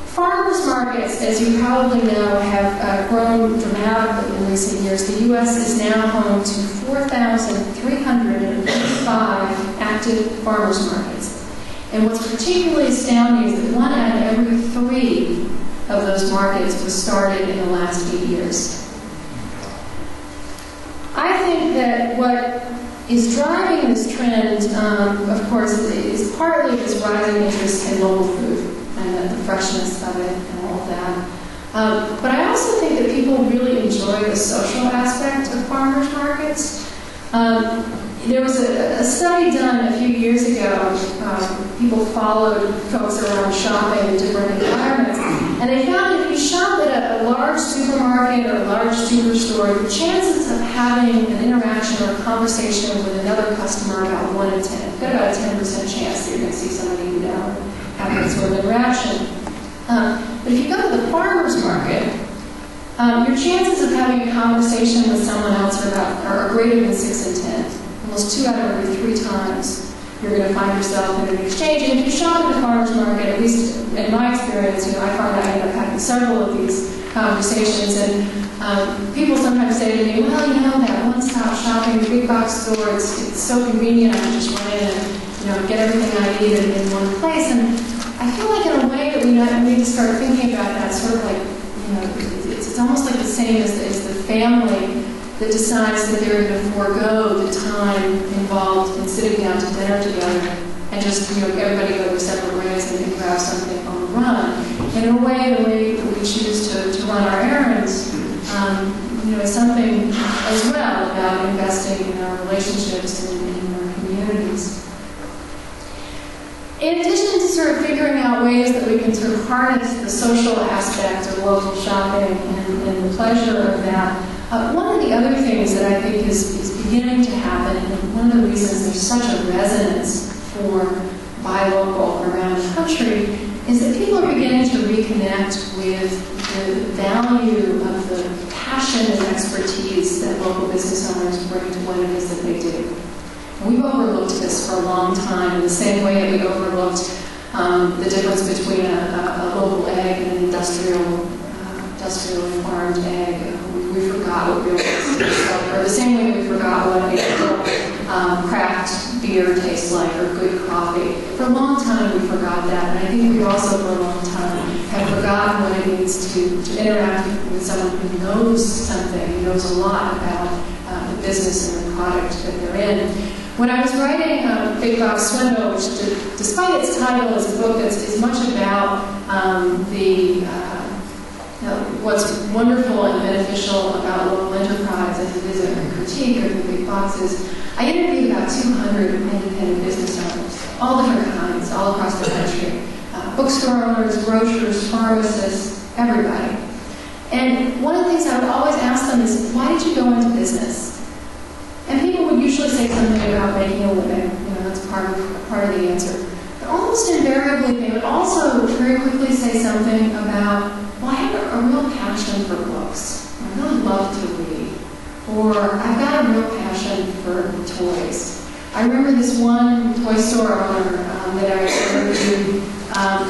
Farmers markets, as you probably know, have grown dramatically in recent years. The U.S. is now home to 4,355 active farmers markets. And what's particularly astounding is that 1 out of every 3 of those markets was started in the last 8 years. I think that what is driving this trend, of course, is partly this rising interest in local food and the freshness of it and all of that. But I also think that people really enjoy the social aspect of farmers markets. There was a study done a few years ago. People followed folks around shopping in different environments, and they found if you shop at a large supermarket or a large superstore, the chances of having an interaction or a conversation with another customer are about 1 in 10. You've got about a 10% chance that you're going to see somebody you know have that sort of interaction. But if you go to the farmer's market, your chances of having a conversation with someone else are greater than 6 in 10. Almost 2 out of every 3 times you're going to find yourself in an exchange. And if you shop at the farmer's market, at least in my experience, I find I end up having several of these conversations. And people sometimes say to me, well, that one-stop shopping, big box store, it's so convenient. I can just run in and get everything I need in one place. And I feel like in a way that we need to start thinking about that sort of like, it's almost like the same as the family that decides that they're going to forego the time involved in sitting down to dinner together and just, everybody go their separate ways and grab something on the run. And in a way, the way we choose to run our errands, is something as well about investing in our relationships and in our communities. In addition to sort of figuring out ways that we can sort of harness the social aspect of local shopping and the pleasure of that, one of the other things that I think is beginning to happen, and one of the reasons there's such a resonance for buy local around the country, is that people are beginning to reconnect with the value of the passion and expertise that local business owners bring to what it is that they do. And we've overlooked this for a long time in the same way that we overlooked the difference between a local egg and an industrial farmed egg. We forgot what real business is, or the same way we forgot what a craft beer tastes like, or good coffee. For a long time we forgot that, and I think we also for a long time have forgotten what it means to interact with someone who knows something, who knows a lot about the business and the product that they're in. When I was writing Big Box Swindle, which despite its title is a book that's much about what's wonderful and beneficial about local enterprise as it is a critique of the big boxes, I interviewed about 200 independent business owners, all different kinds, all across the country. Bookstore owners, grocers, pharmacists, everybody. And one of the things I would always ask them is, why did you go into business? And people would usually say something about making a living. That's part of the answer. But almost invariably, they would also very quickly say something about, well, I have a real passion for books. I really love to read. Or I've got a real passion for toys. I remember this one toy store owner that I interviewed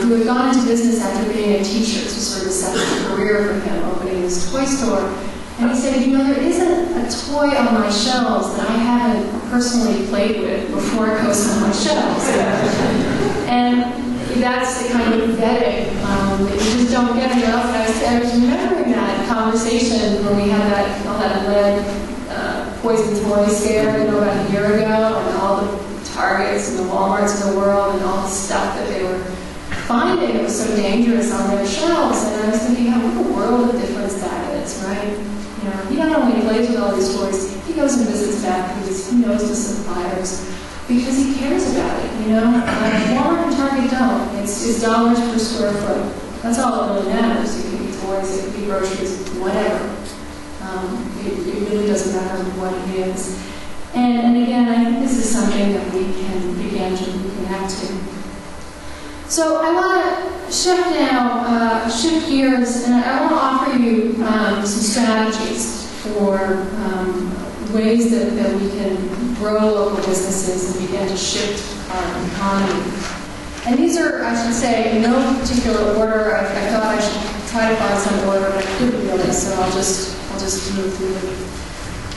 who had gone into business after being a teacher. This was sort of a second career for him, opening this toy store. And he said, there isn't a toy on my shelves that I haven't personally played with before it goes on my shelves. And that's the kind of vetting that you just don't get enough. And I was remembering that conversation when we had all that lead poison toy scare, about a year ago, and all the Targets and the Walmarts of the world and all the stuff that they were finding that was so dangerous on their shelves. And I was thinking, what a world of difference that is, right? He not only plays with all these toys, he goes and visits factories, he knows the suppliers, because he cares about it, Walmart and Target don't. It's dollars per square foot. That's all that really matters. It could be toys, it could be groceries, whatever. It really doesn't matter what it is. And again, I think this is something that we can begin to reconnect to. So I want to shift gears, and I want to offer you some strategies for ways that we can grow local businesses and begin to shift our economy. And these are, I should say, in no particular order. I thought I should try to find some order, but I couldn't really, so I'll just move through them.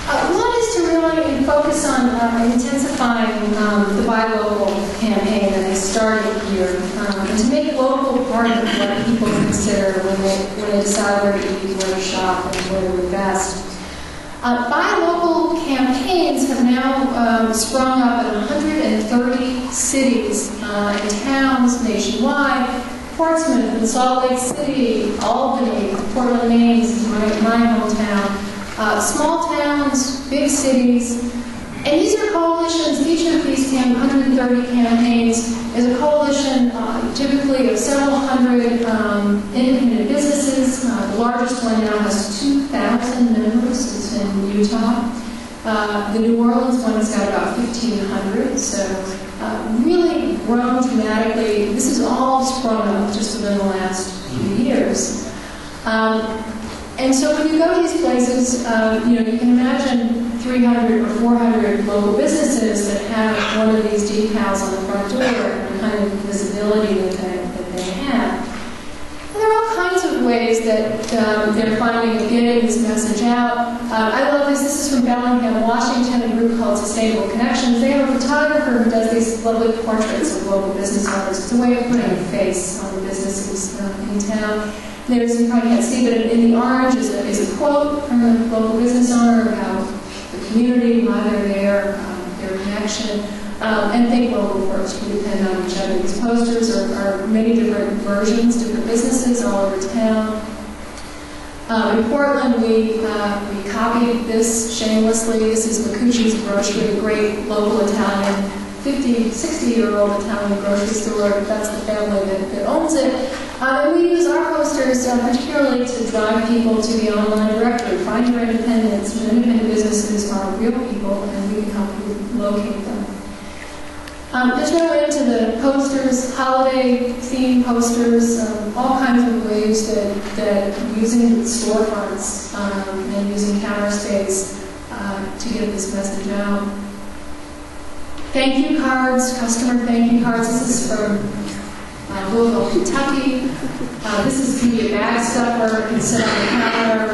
One is to really focus on intensifying the Buy Local campaign that I started here, and to make local part of what people consider when they decide where to eat, where to shop, and where to invest. Buy Local campaigns have now sprung up in 130 cities and towns nationwide, Portsmouth and Salt Lake City, Albany, Portland, Maine, this is my hometown. Small towns, big cities. And these are coalitions, each of these 130 campaigns is a coalition typically of several hundred independent businesses. The largest one now has 2,000 members. It's in Utah. The New Orleans one has got about 1,500. So really grown dramatically. This is all sprung up just within the last few years. And so when you go to these places, you can imagine 300 or 400 local businesses that have one of these decals on the front door and the kind of visibility that they have. And there are all kinds of ways that they're finding of getting this message out. I love this. This is from Bellingham, Washington, a group called Sustainable Connections. They have a photographer who does these lovely portraits of local business owners. It's a way of putting a face on the businesses in town. There's, you probably can't see, but in the orange is a quote from a local business owner about the community, why they're there, their connection, and think local first. We depend on each other. These posters are many different versions, different businesses all over town. In Portland, we copied this shamelessly. This is Macucci's Grocery, a great local Italian, 50, 60-year-old Italian grocery store. That's the family that owns it. And we use our posters particularly to drive people to the online directory. Find your independents. Independent businesses are real people, and we can help you locate them. There's no end to the posters, holiday theme posters, all kinds of ways that using storefronts and using counter space to get this message out. Thank you cards, customer thank you cards. This is from Louisville, Kentucky. This is going to be a bag stuffer. It can sit on the counter.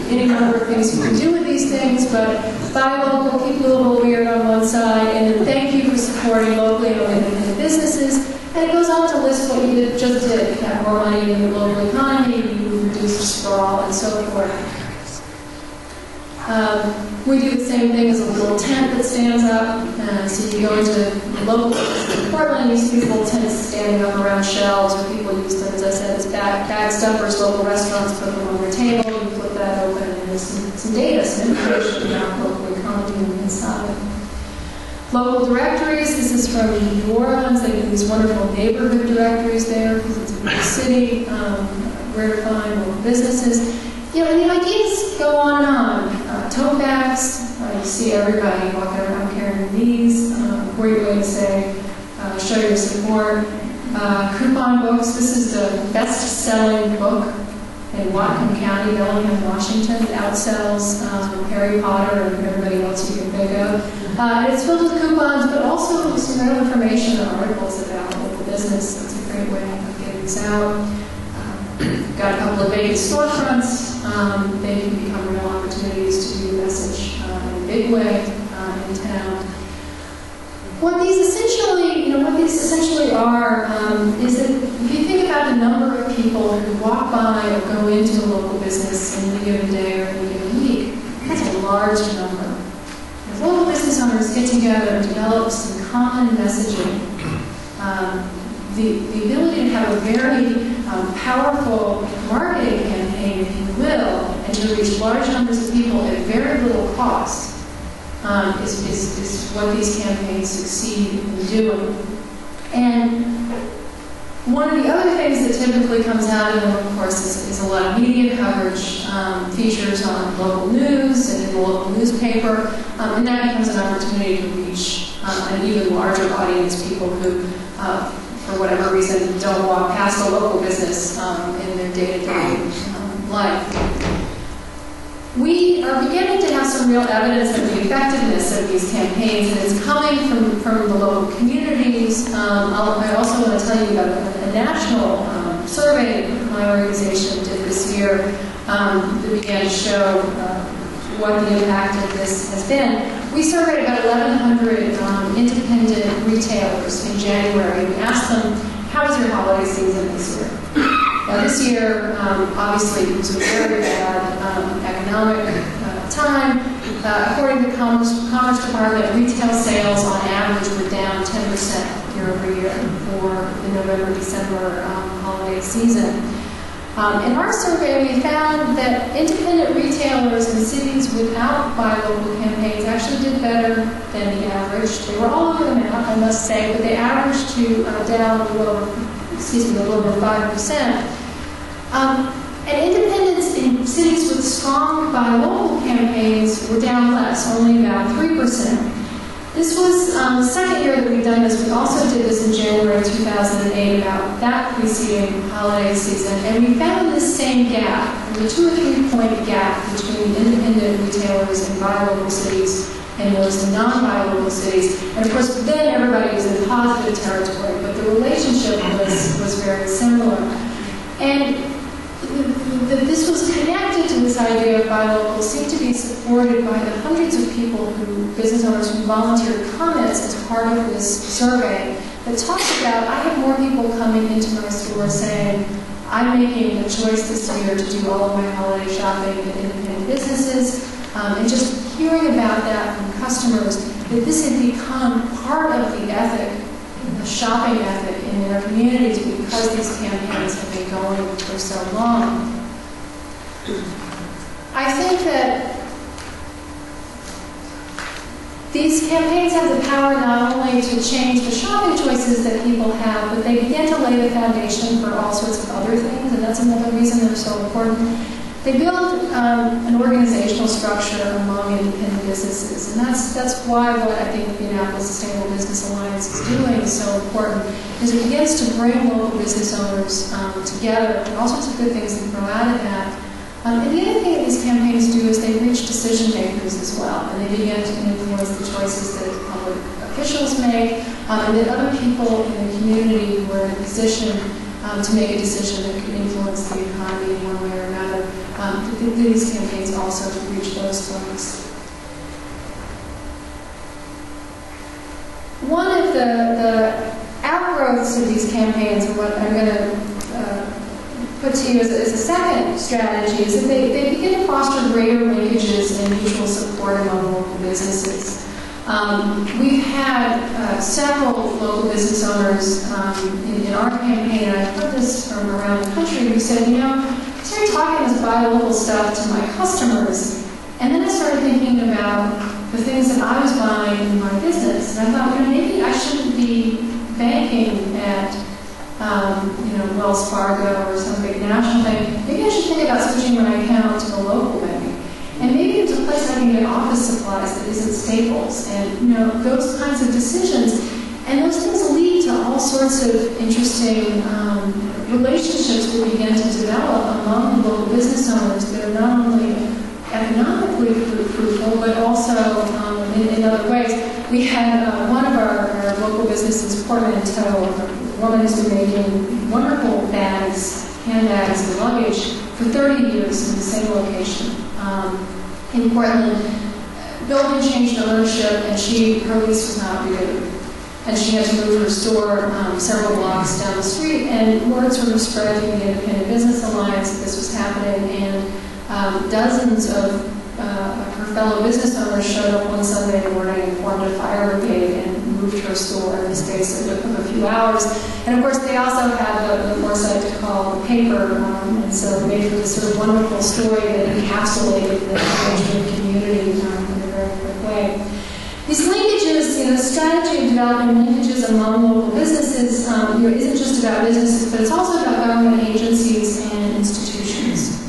Any number of things you can do with these things, but buy local, keep a little weird on one side, and then thank you for supporting locally owned independent businesses. And it goes on to list what you just did. You have more money in your local economy, you reduce the sprawl, and so forth. We do the same thing as a little tent that stands up. So you go into the local in Portland, you see these little tents standing up around shelves, where people use them, as I said, as bag stuffers. Local restaurants put them on their table, you flip that open, and there's some data, some information about local economy inside. Local directories, this is from New Orleans. They do these wonderful neighborhood directories there, because it's a big city, where to find local businesses. And the ideas go on and on. Tote bags, you see everybody walking around carrying these. Great way to say, show your support. Coupon books, this is the best-selling book in Whatcom County, Bellingham, Washington. It outsells Harry Potter and everybody else you can think of. It's filled with coupons, but also some real information and articles about local business. It's a great way of getting this out. Got a couple of vacant storefronts. They can become real opportunities to do a message in a big way in town. What these essentially are is that if you think about the number of people who walk by or go into a local business in any given day or any given week, that's a large number. If local business owners get together and develop some common messaging, the ability to have a very powerful marketing campaign, if you will, and to reach large numbers of people at very little cost is what these campaigns succeed in doing. And one of the other things that typically comes out of them, of course, is a lot of media coverage, features on local news and in the local newspaper, and that becomes an opportunity to reach an even larger audience, people who for whatever reason, don't walk past a local business in their day-to-day life. We are beginning to have some real evidence of the effectiveness of these campaigns, and it's coming from the local communities. I also want to tell you about a national survey that my organization did this year that began to show what the impact of this has been. We surveyed about 1,100 independent retailers in January. We asked them, how was your holiday season this year? Now this year, obviously, it was a very bad economic time. According to the Commerce Department, retail sales on average were down 10% year over year for the November-December holiday season. In our survey, we found that independent retailers in cities without buy local campaigns actually did better than the average. They were all over the map, I must say, but they averaged to down a little over 5%. And independents in cities with strong buy local campaigns were down less, only about 3%. This was the second year that we've done this. We also did this in January 2008, about that preceding holiday season, and we found this same gap, the 2 or 3 point gap between independent retailers in buy local cities and those in non-buy local cities. And of course, then everybody was in positive territory, but the relationship was very similar. And this was connected to this idea of buy local, seemed to be supported by the hundreds of people business owners who volunteered comments as part of this survey that talks about, I have more people coming into my store saying, I'm making a choice this year to do all of my holiday shopping in independent businesses, and just hearing about that from customers, that this had become part of the ethic, the shopping ethic in their communities because these campaigns have been going for so long. I think that these campaigns have the power not only to change the shopping choices that people have, but they begin to lay the foundation for all sorts of other things, and that's another reason they're so important. They build an organizational structure among independent businesses, and that's why what I think the Annapolis Sustainable Business Alliance is doing is so important, is it begins to bring local business owners together, and all sorts of good things that grow out of that. And the other thing that these campaigns do is they reach decision makers as well, and they begin to influence the choices that public officials make, and that other people in the community who are in a position to make a decision that could influence the economy in one way or another. These campaigns also reach those folks. One of the outgrowths of these campaigns, and what I'm going to put to you as a second strategy, is that they begin to foster greater linkages and mutual support among local businesses. We've had several local business owners in our campaign, and I've heard this from around the country, who said, you know, I started talking this buy local stuff to my customers, and then I started thinking about the things that I was buying in my business. And I thought, you know, maybe I shouldn't be banking at Wells Fargo or some big national bank. Maybe I should think about switching my account to a local bank. And maybe it's a place I can get office supplies that isn't Staples, and those kinds of decisions. And those things lead to all sorts of interesting relationships that begin to develop among local business owners that are not only economically fruitful, but also in other ways. We had one of our local businesses, Portmanteau, a woman who's been making wonderful bags, handbags, and luggage for 30 years in the same location in Portland. Building changed ownership, and her lease was not renewed. And she had to move her store several blocks down the street, and word sort of spread through the Independent Business Alliance that this was happening, and dozens of her fellow business owners showed up one Sunday morning and formed a fire brigade and moved her store in the space of a few hours. And of course, they also had the foresight to call the paper, and so they made for this sort of wonderful story that encapsulated the engagement community in a very quick way. These linkages, the strategy of developing linkages among local businesses isn't just about businesses, but it's also about government agencies and institutions.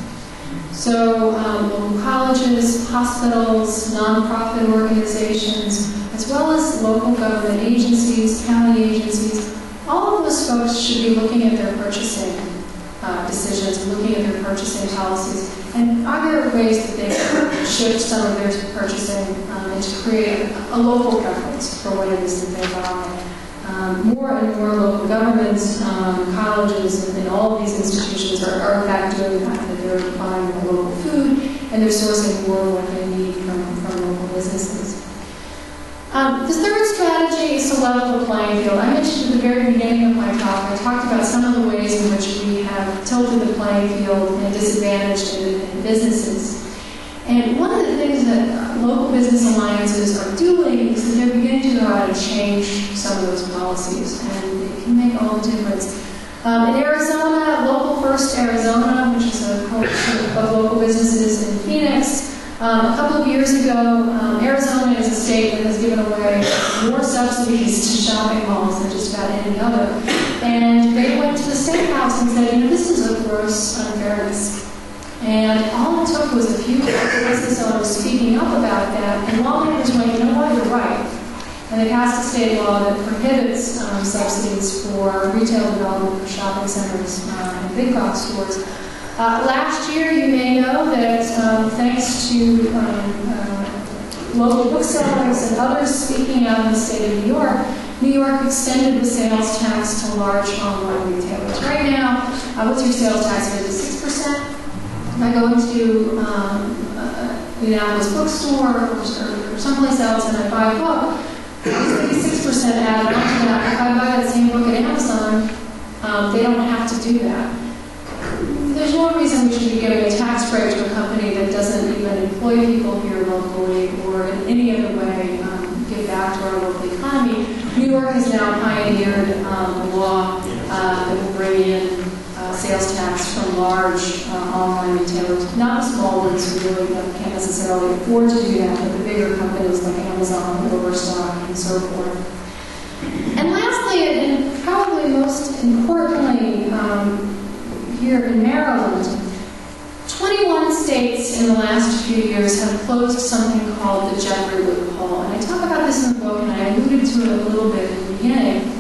So local colleges, hospitals, nonprofit organizations, as well as local government agencies, county agencies, all of those folks should be looking at their purchasing decisions, looking at their purchasing policies, and are there ways that they can shift some of their purchasing and to create a local preference for what it is that they buy. More and more local governments, colleges, and all of these institutions are in fact doing that. They're buying more local food, and they're sourcing more of what they need from local businesses. The third strategy is to level the playing field. I mentioned at the very beginning of my talk, I talked about some of the ways in which we have tilted the playing field and disadvantaged independent businesses. And one of the things that local business alliances are doing is that they're beginning to go out and to change some of those policies, and it can make all the difference. In Arizona, Local First Arizona, which is a coalition of local businesses in Phoenix, a couple of years ago, Arizona is a state that has given away more subsidies to shopping malls than just about any other. And they went to the State House and said, this is a gross unfairness. And all it took was a few business owners speaking up about that, and lawmakers went, you know what, you're right. And they passed a state law that prohibits subsidies for retail development for shopping centers and big box stores. Last year, you may know that thanks to local booksellers and others speaking out in the state of New York extended the sales tax to large online retailers. Right now, what's your sales tax rate? Is 6%? If I go into the Annapolis bookstore or someplace else and I buy a book, it's 6% added onto that. If I buy that same book at Amazon, they don't have to do that. There's no reason we should be giving a tax break to a company that doesn't even employ people here locally or in any other way give back to our local economy. New York has now pioneered a law that will bring in sales tax from large online retailers, not the small ones who really can't necessarily afford to do that, but the bigger companies like Amazon, Overstock, and so forth. And lastly, and probably most importantly, here in Maryland, 21 states in the last few years have closed something called the Jeffrey loophole. And I talk about this in the book, and I alluded to it a little bit in the beginning.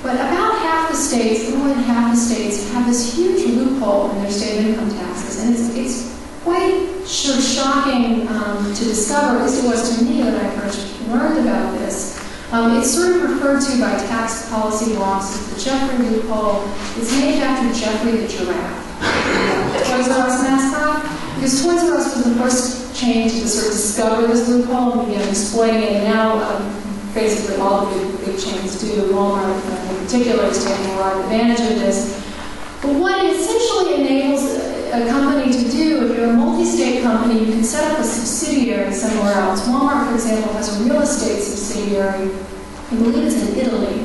But about half the states, more than half the states, have this huge loophole in their state income taxes. And it's quite sort of shocking to discover, at least it was to me when I first learned about this. It's sort of referred to by tax policy wonks as the Jeffrey loophole. It's named after Jeffrey the giraffe, Toys R Us mascot, because Toys R Us was the first chain to sort of discover this loophole and began exploiting it. And now, basically, all of the big chains do. Walmart, in particular, is taking a lot of advantage of this. But what it essentially enables a company to do, if you're a multi-state company, you can set up a subsidiary somewhere else. Walmart, for example, has a real estate subsidiary, I believe it's in Italy.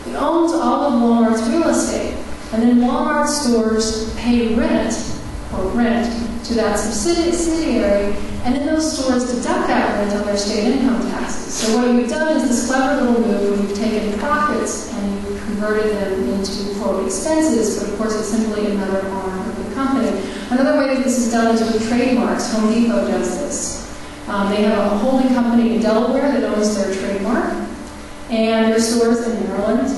It owns all of Walmart's real estate. And then Walmart stores pay rent to that subsidiary, and then those stores deduct that rent on their state income taxes. So what you've done is this clever little move where you've taken profits and you've converted them into, quote, expenses, but of course it's simply another arm of the company. Another way that this is done is with trademarks. Home Depot does this. They have a holding company in Delaware that owns their trademark, and their stores in Maryland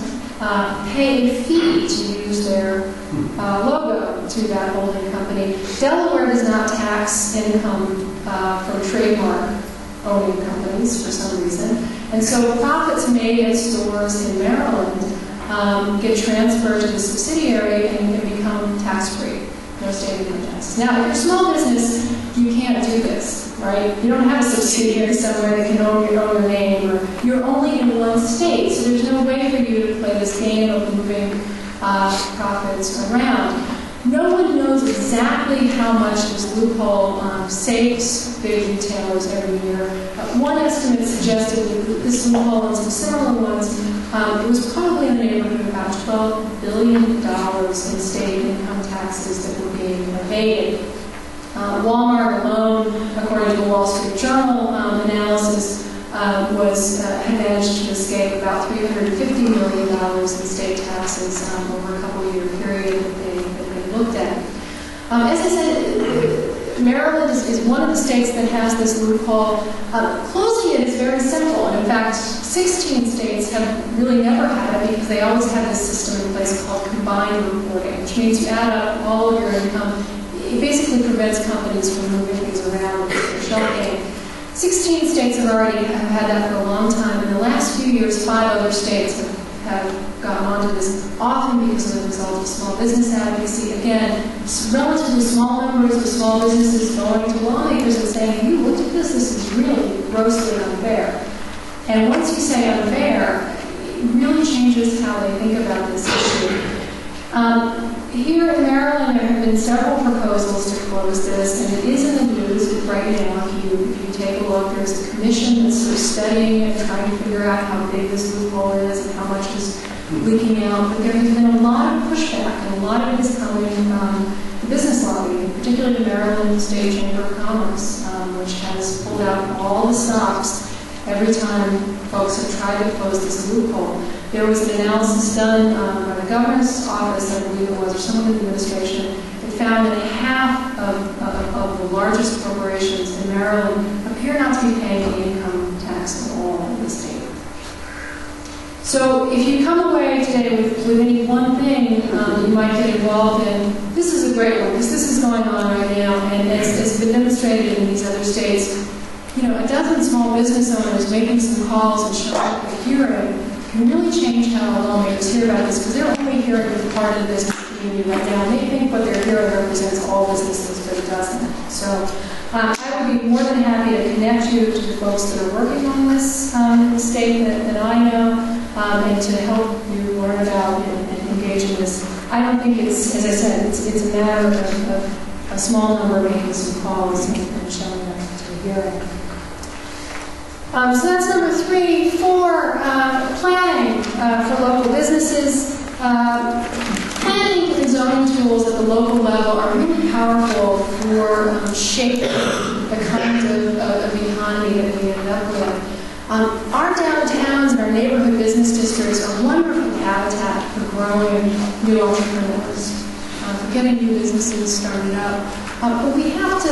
pay a fee to use their logo to that holding company. Delaware does not tax income from trademark owning companies for some reason, and so profits made at stores in Maryland get transferred to the subsidiary and can become tax-free. No state income tax. Now, if you're a small business, you can't do this, right? You don't have a subsidiary somewhere that can own your name, or you're only in one state, so there's no way for you to play this game of moving profits around. No one knows exactly how much this loophole saves big retailers every year. One estimate suggested that this loophole and some similar ones, it was probably in the neighborhood of about $12 billion in state income taxes that were being evaded. Walmart alone, according to the Wall Street Journal analysis, had managed to escape about $350 million in state taxes over a couple-year period that they looked at. As I said, Maryland is one of the states that has this loophole. Closing it is very simple, and in fact, 16 states have really never had it because they always have this system in place called combined reporting, which means you add up all of your income. It basically prevents companies from moving things around with shell game. 16 states have already had that for a long time. In the last few years, 5 other states have gotten onto this, often because of the result of small business advocacy. Again, relatively small numbers of small businesses going to lawmakers and saying, hey, you looked at this is really grossly unfair. And once you say unfair, it really changes how they think about this issue. Here in Maryland, there have been several proposals to close this, and it is in the news right now. If you take a look. There's a commission that's sort of studying it, trying to figure out how big this loophole is and how much is leaking out. But there has been a lot of pushback, and a lot of it is coming from the business lobby, particularly the Maryland State Chamber of Commerce, which has pulled out all the stops every time folks have tried to close this loophole. There was an analysis done by the governor's office, I believe it was, or someone in the administration, that found that half of the largest corporations in Maryland appear not to be paying any income tax at all in the state. So if you come away today with any one thing you might get involved in, this is a great one, because this is going on right now, and it's been demonstrated in these other states. You know, a dozen small business owners making some calls and showing up at a hearing can really change how lawmakers hear about this, because they're only hearing the part of the business community right now, and they think what they're hearing represents all businesses, but it doesn't. So I would be more than happy to connect you to the folks that are working on this in the state that I know, and to help you learn about and engage in this. I don't think it's, as I said, it's a matter of a small number making some calls and showing up to a hearing. So that's number 3. 4, planning for local businesses. Planning and zoning tools at the local level are really powerful for shaping the kind of economy that we end up with. Our downtowns and our neighborhood business districts are wonderful habitat for growing new entrepreneurs, for getting new businesses started up. But we have to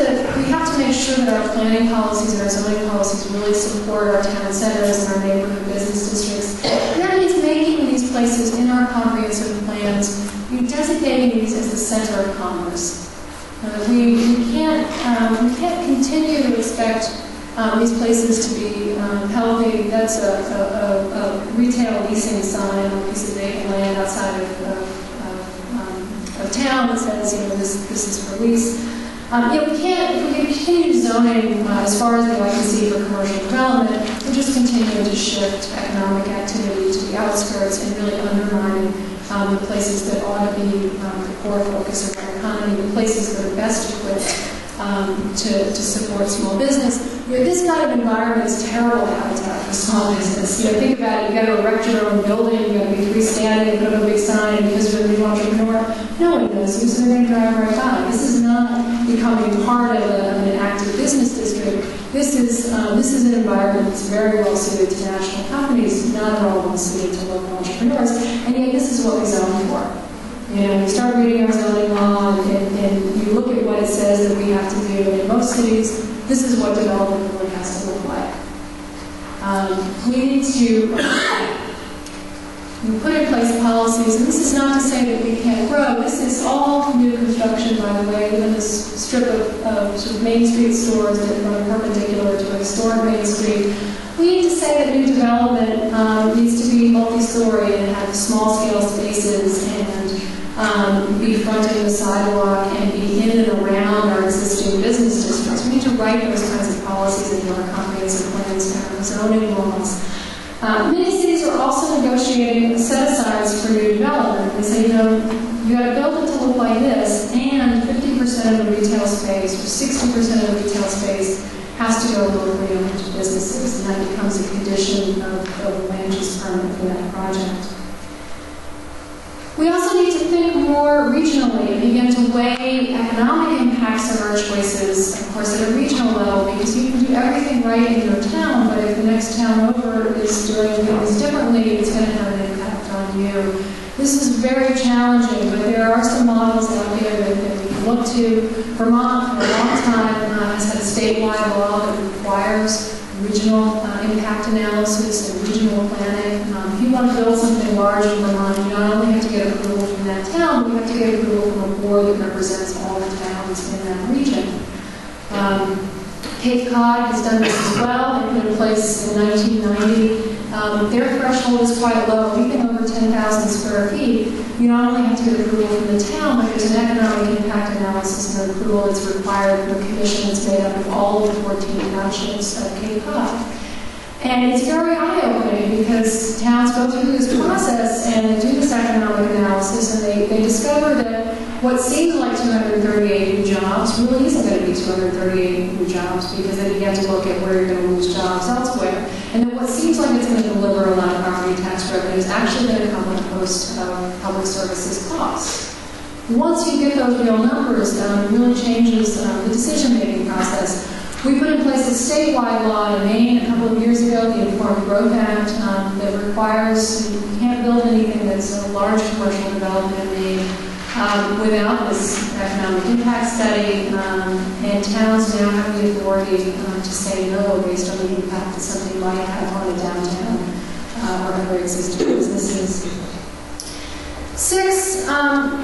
make sure that our planning policies and our zoning policies really support our town centers and our neighborhood business districts. And that means making these places in our comprehensive plans, designating these as the center of commerce. We can't continue to expect these places to be healthy. That's a retail leasing sign on a piece of vacant land outside of town that says, this is for lease. If we continue zoning as far as the eye can see for commercial development, we're just continuing to shift economic activity to the outskirts and really undermining the places that ought to be the core focus of our economy, the places that are best equipped to support small business. This kind of environment is terrible habitat for small business. Think about it. You've got to erect your own building. You've got to be freestanding. You've got to have a big sign because you're a new entrepreneur. No one knows you, so they're going to drive right by. This is not becoming part of an active business district. This is an environment that's very well suited to national companies, not at all well suited to local entrepreneurs. And yet, this is what we zone for. You start reading our zoning law and you look at what it says that we have to do. And in most cities, this is what development really has to look like. We need to put in place policies, and this is not to say that we can't grow. This is all new construction, by the way. Even this strip of sort of Main Street stores that run perpendicular to a historic Main Street. We need to say that new development needs to be multi-story and have small-scale spaces and be fronting the sidewalk and be in and around our existing business districts. We need to write those kinds of policies into our comprehensive plans and our zoning laws. Many cities are also negotiating set-asides for new development. They say, you got to build it to look like this, and 50% of the retail space or 60% of the retail space has to go locally owned businesses, and that becomes a condition of the land use permit for that project. We also need to think more regionally and begin to weigh economic impacts of our choices, of course, at a regional level, because you can do everything right in your town, but if the next town over is doing things differently, it's going to have an impact on you. This is very challenging, but there are some models out there that we can look to. Vermont, for a long time, has had a statewide law that requires regional impact analysis and regional planning. If you want to build something large in Vermont, you not only have to get approval from that town, but you have to get approval from a board that represents all the towns in that region. Cape Cod has done this as well. They put in place in 1990. Their threshold is quite low. Anything over 10,000 square feet, you not only have to get approval from the town, but there's an economic impact analysis and approval that's required from a commission that's made up of all of the 14 townships of Cape Cod. And it's very eye-opening because towns go through this process and do this economic analysis, and they discover that what seems like 238 new jobs really isn't going to be 238 new jobs, because then you have to look at where you're going to lose jobs elsewhere. And then what seems like it's going to deliver a lot of property tax revenue is actually going to come at a host of public services costs. Once you get those real numbers, it really changes the decision-making process. We put in place a statewide law in Maine a couple of years ago, the Informed Growth Act, that requires you can't build anything that's a large commercial development in Maine without this economic impact study, and towns now have the authority to say no based on the impact that something might have on a downtown or other existing businesses. 6,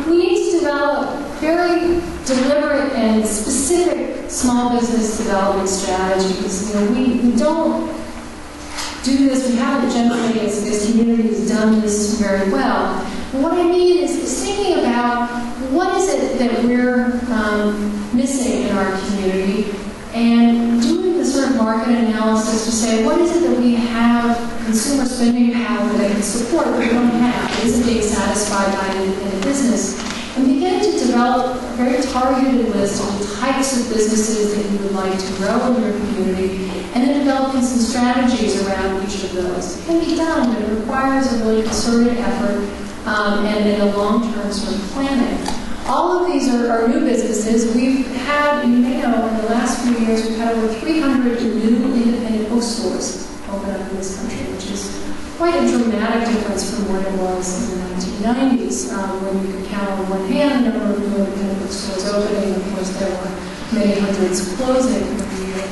we need to develop very deliberate and specific small business development strategies. We don't do this, we haven't generally, as communities, done this very well. And what I mean is thinking about what is it that we're missing in our community, and doing the sort of market analysis to say, what is it that we have consumer spending power that can support that we don't have? Isn't being satisfied by in a business? And begin to develop a very targeted list of the types of businesses that you would like to grow in your community, and then developing some strategies around each of those. It can be done, but it requires a really concerted effort and a long-term sort of planning. All of these are new businesses. We've had, you may know, in the last few years, we've had over 300 new independent bookstores open up in this country, which is quite a dramatic difference from what it was in the 1990s, when you could count on one hand the number of new independent bookstores opening. Of course, there were many hundreds closing every year.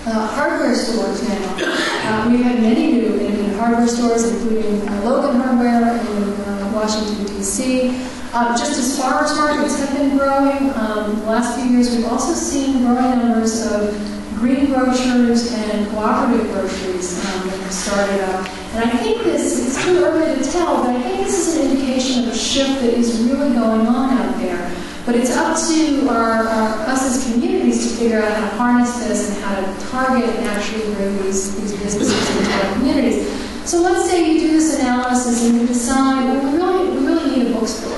Hardware stores now. We've had many new independent hardware stores, including Logan Hardware in Washington, D.C. Just as farmers markets have been growing, the last few years we've also seen growing numbers of green grocers and cooperative groceries that have started up. And I think it's too early to tell, but I think this is an indication of a shift that is really going on out there. But it's up to us as communities to figure out how to harness this and how to target and actually bring these businesses into our communities. So let's say you do this analysis and you decide, well, we really need a bookstore.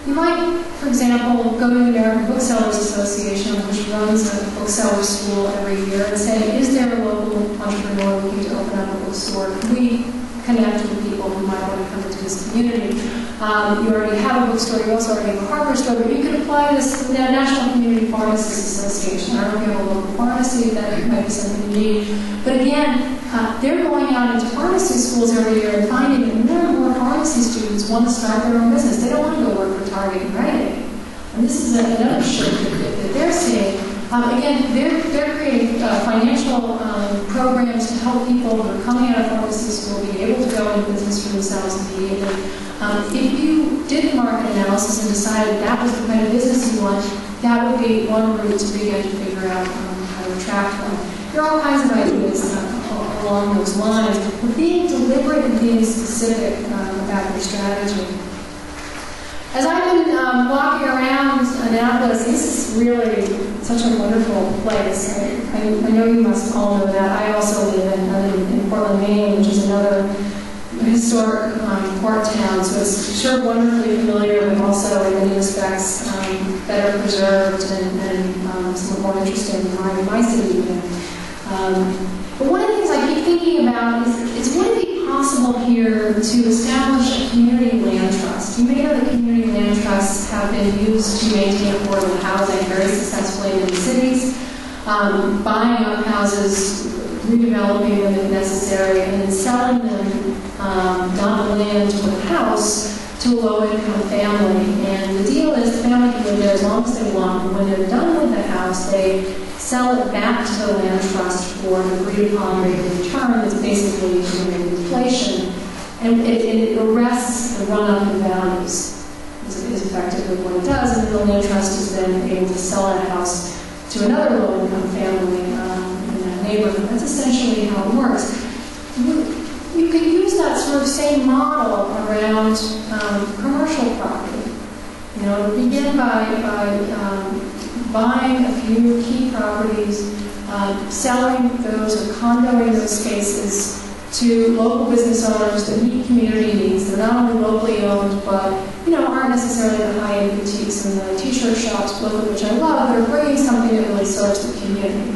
You might, for example, go to the American Booksellers Association, which runs a bookseller school every year, and say, is there a local entrepreneur looking to open up a bookstore? Can we connect with people who might want to come into this community? You already have a bookstore, you also already have a hardware store, but you could apply this to the National Community Pharmacists Association. I don't know if you have a local pharmacy, that might be something you need. But again, they're going out into pharmacy schools every year and finding that more and more pharmacy students want to start their own business. They don't want to go work for Target and Rite Aid. And this is another shift that they're seeing. Again, they're creating financial programs to help people who are coming out of pharmacy school be able to go into business for themselves immediately. If you did the market analysis and decided that was the kind of business you want, that would be one route to begin to figure out how to attract them. There are all kinds of ideas along those lines, but being deliberate and being specific about your strategy. As I've been walking around Annapolis, this is really such a wonderful place. I know you must all know that. I also live in Portland, Maine, which is another historic port town, so it's sure wonderfully familiar, but also in many respects better preserved and somewhat more interesting than my city even. But one of the things I keep thinking about is would it be possible here to establish a community land trust? You may know that community land trusts have been used to maintain affordable housing very successfully in many cities, buying up houses, redeveloping them if necessary, and then selling them, not the land but the house, to a low-income family. And the deal is the family can live there as long as they want, and when they're done with the house, they sell it back to the land trust for an agreed-upon rate of return that's basically inflation, and it arrests the run-up in values, is effectively what it does, and the land trust is then able to sell that house to another low-income family in that neighborhood. That's essentially how it works. You can use that sort of same model around commercial property. You know, begin by buying a few key properties, selling those or condoing those spaces to local business owners that meet community needs. They're not only locally owned, but aren't necessarily the high-end boutiques and the t-shirt shops, both of which I love, but are bringing something that really serves the community.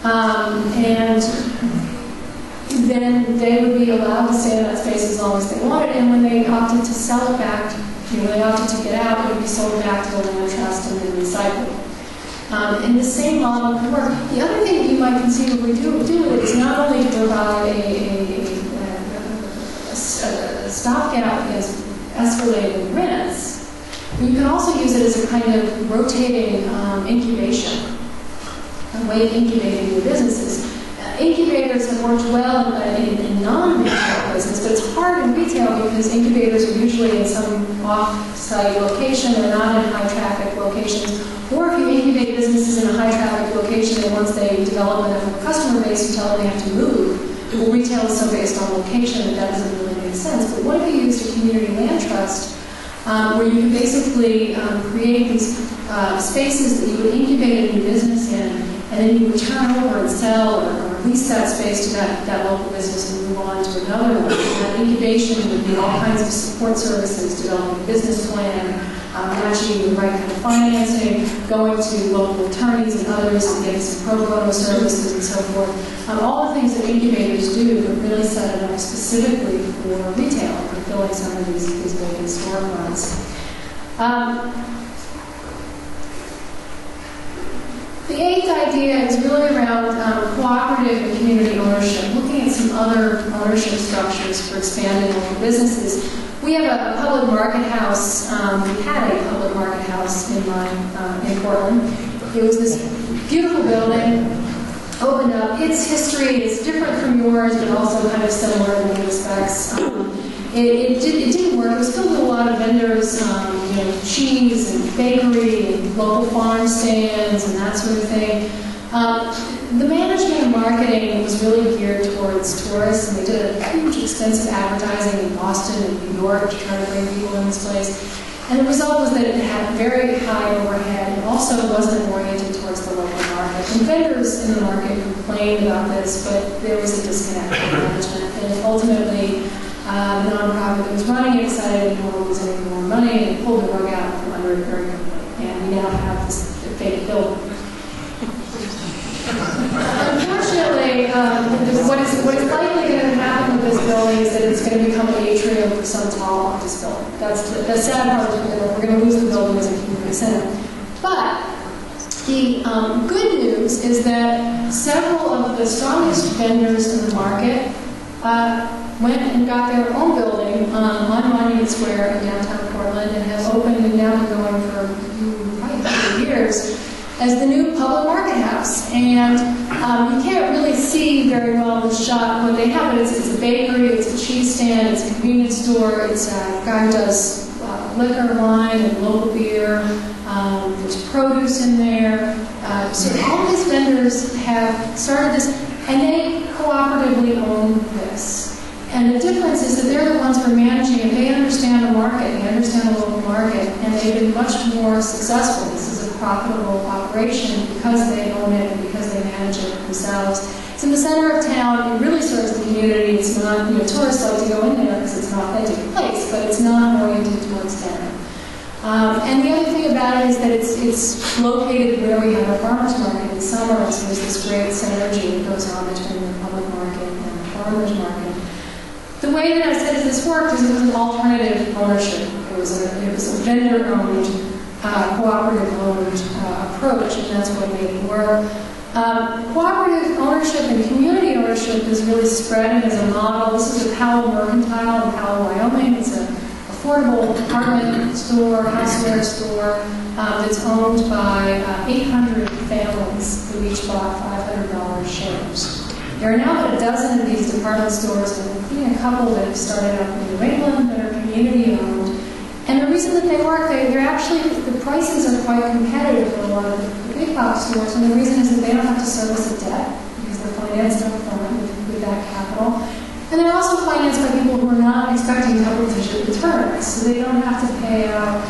And then they would be allowed to stay in that space as long as they wanted, and when they opted to sell it back, when they opted to get out, it would be sold back to the land trust and then recycled. And the same model can work. The other thing that you might conceivably do with it is not only to provide a stopgap against escalating rents, but you can also use it as a kind of rotating incubation, a way of incubating new businesses. Incubators have worked well in non-retail business, but it's hard in retail because incubators are usually in some off-site location or not in high-traffic locations. Or if you incubate businesses in a high-traffic location and once they develop enough of a customer base, you tell them they have to move. Well, retail is so based on location that doesn't really make sense. But what if you used a community land trust where you can basically create these spaces that you would incubate a new business in, and then you would turn over and sell or lease that space to that local business and move on to another one. And that incubation would be all kinds of support services, developing a business plan, matching the right kind of financing, going to local attorneys and others and getting some pro bono services and so forth. All the things that incubators do, but really set it up specifically for retail, for filling some of these vacant storefronts. The eighth idea is really around cooperative and community ownership, looking at some other ownership structures for expanding local businesses. We have a public market house. We had a public market house in Portland. It was this beautiful building, opened up. Its history is different from yours, but also kind of similar in many respects. It didn't work. It was filled with a lot of vendors, cheese and bakery and local farm stands and that sort of thing. The management and marketing was really geared towards tourists, and they did a huge, extensive advertising in Boston and New York to try to bring people in this place. And the result was that it had very high overhead and also wasn't oriented towards the local market. And vendors in the market complained about this, but there was a disconnect in management. And ultimately, the nonprofit that was running it decided no one was any more money and pulled the rug out from under it very quickly. And we now have this fake building. Unfortunately, what is likely going to happen with this building is that it's going to become an atrium for some tall office building. That's the sad part of it. We're going to lose the building as a community center. But the good news is that several of the strongest vendors in the market went and got their own building on Monument Square in downtown Portland and have opened and now been going for probably 30 years as the new public market house. And you can't really see very well in the shot what they have, but it's a bakery, it's a cheese stand, it's a convenience store, it's a guy who does liquor, wine, and local beer. There's produce in there. So all these vendors have started this, and they cooperatively own this. And the difference is that they're the ones who are managing it. They understand the market, they understand the local market, and they've been much more successful. This is a profitable operation because they own it and because they manage it themselves. It's in the center of town. It really serves the community. It's not, tourists like to go in there because it's an authentic place, but it's not oriented towards them. And the other thing about it is that it's located where we have a farmers market in summer, and so there's this great synergy that goes on between the public market and the farmers market. The way that I said this worked is it was an alternative ownership. It was a vendor-owned, cooperative-owned approach, and that's what made it work. Cooperative ownership and community ownership is really spreading as a model. This is a Powell Mercantile in Powell, Wyoming. It's an affordable apartment store, houseware store that's owned by 800 families who each bought $500 shares. There are now about a dozen of these department stores, including a couple that have started up in New England that are community-owned. And the reason that they work, the prices are quite competitive for a lot of the big box stores, and the reason is that they don't have to service a debt because they're financed up front with that capital. And they're also financed by people who are not expecting double-digit returns, so they don't have to pay out.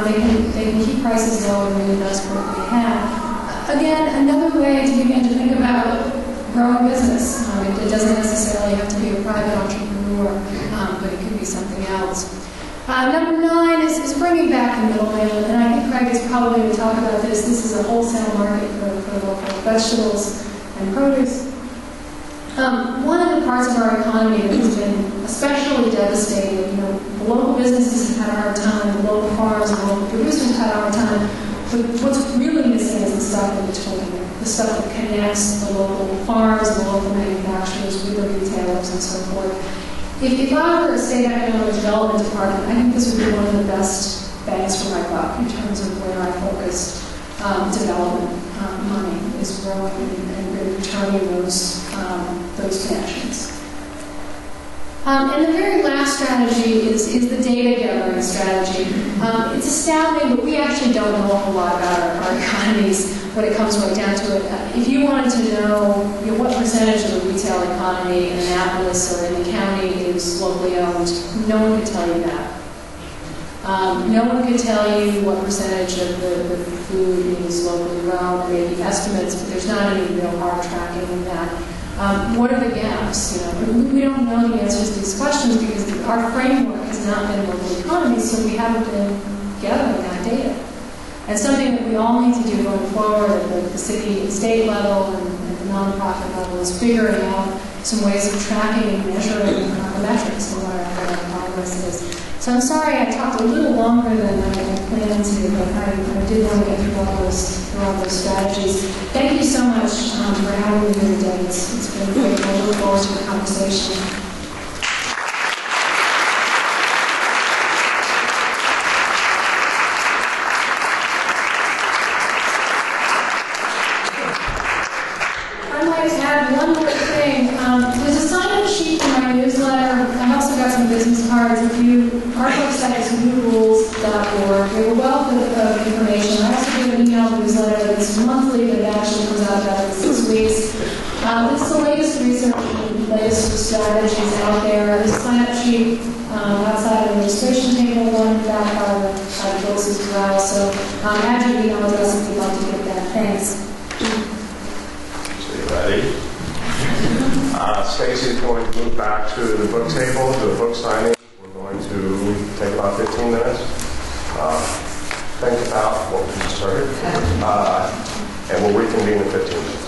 They can keep prices low and reinvest what they have. Again, another way to begin to think about growing business. It doesn't necessarily have to be a private entrepreneur, but it could be something else. Number 9 is bringing back the middleman, and I think Craig is probably going to talk about this. This is a wholesale market for local vegetables and produce. One of the parts of our economy that has been especially devastated, the local businesses have had a hard time, the local farms and the local producers have had a hard time, but what's really missing is the stuff in between, the stuff that connects the local farms and the local manufacturers with the retailers and so forth. If I were a state economic development department, I think this would be one of the best bangs for my buck in terms of where I focused development money is growing and returning those connections. And the very last strategy is the data gathering strategy. It's astounding, but we actually don't know a whole lot about our economies when it comes right down to it. If you wanted to know, what percentage of the retail economy in Annapolis or in the county is locally owned, no one could tell you that. No one could tell you what percentage of the food is locally grown. There may be estimates, but there's not any real hard tracking of that. What are the gaps? We don't know the answers to these questions because our framework has not been local economy, so we haven't been gathering that data. And something that we all need to do going forward at the city and state level and the nonprofit level is figuring out some ways of tracking and measuring the metrics and what our progress is. So I'm sorry I talked a little longer than I planned to, but I did want to get through all those strategies. Thank you so much for having me here today. It's been great. I look forward to the conversation. I might add one more thing. There's a sign-up sheet in my newsletter. I also got some business cards. Our website is newrules.org. We have a wealth of information. I also do an email newsletter that's monthly, but it actually comes out about every 6 weeks. It's the latest research and latest strategies out there. There's a sign-up sheet outside of the registration table, one back by the books as well. So add your email address if you'd like to get that. Thanks. So you ready? Stacie is going to move back to the book table, to the book signing. Going to take about 15 minutes, think about what we just heard, and we'll reconvene in 15 minutes.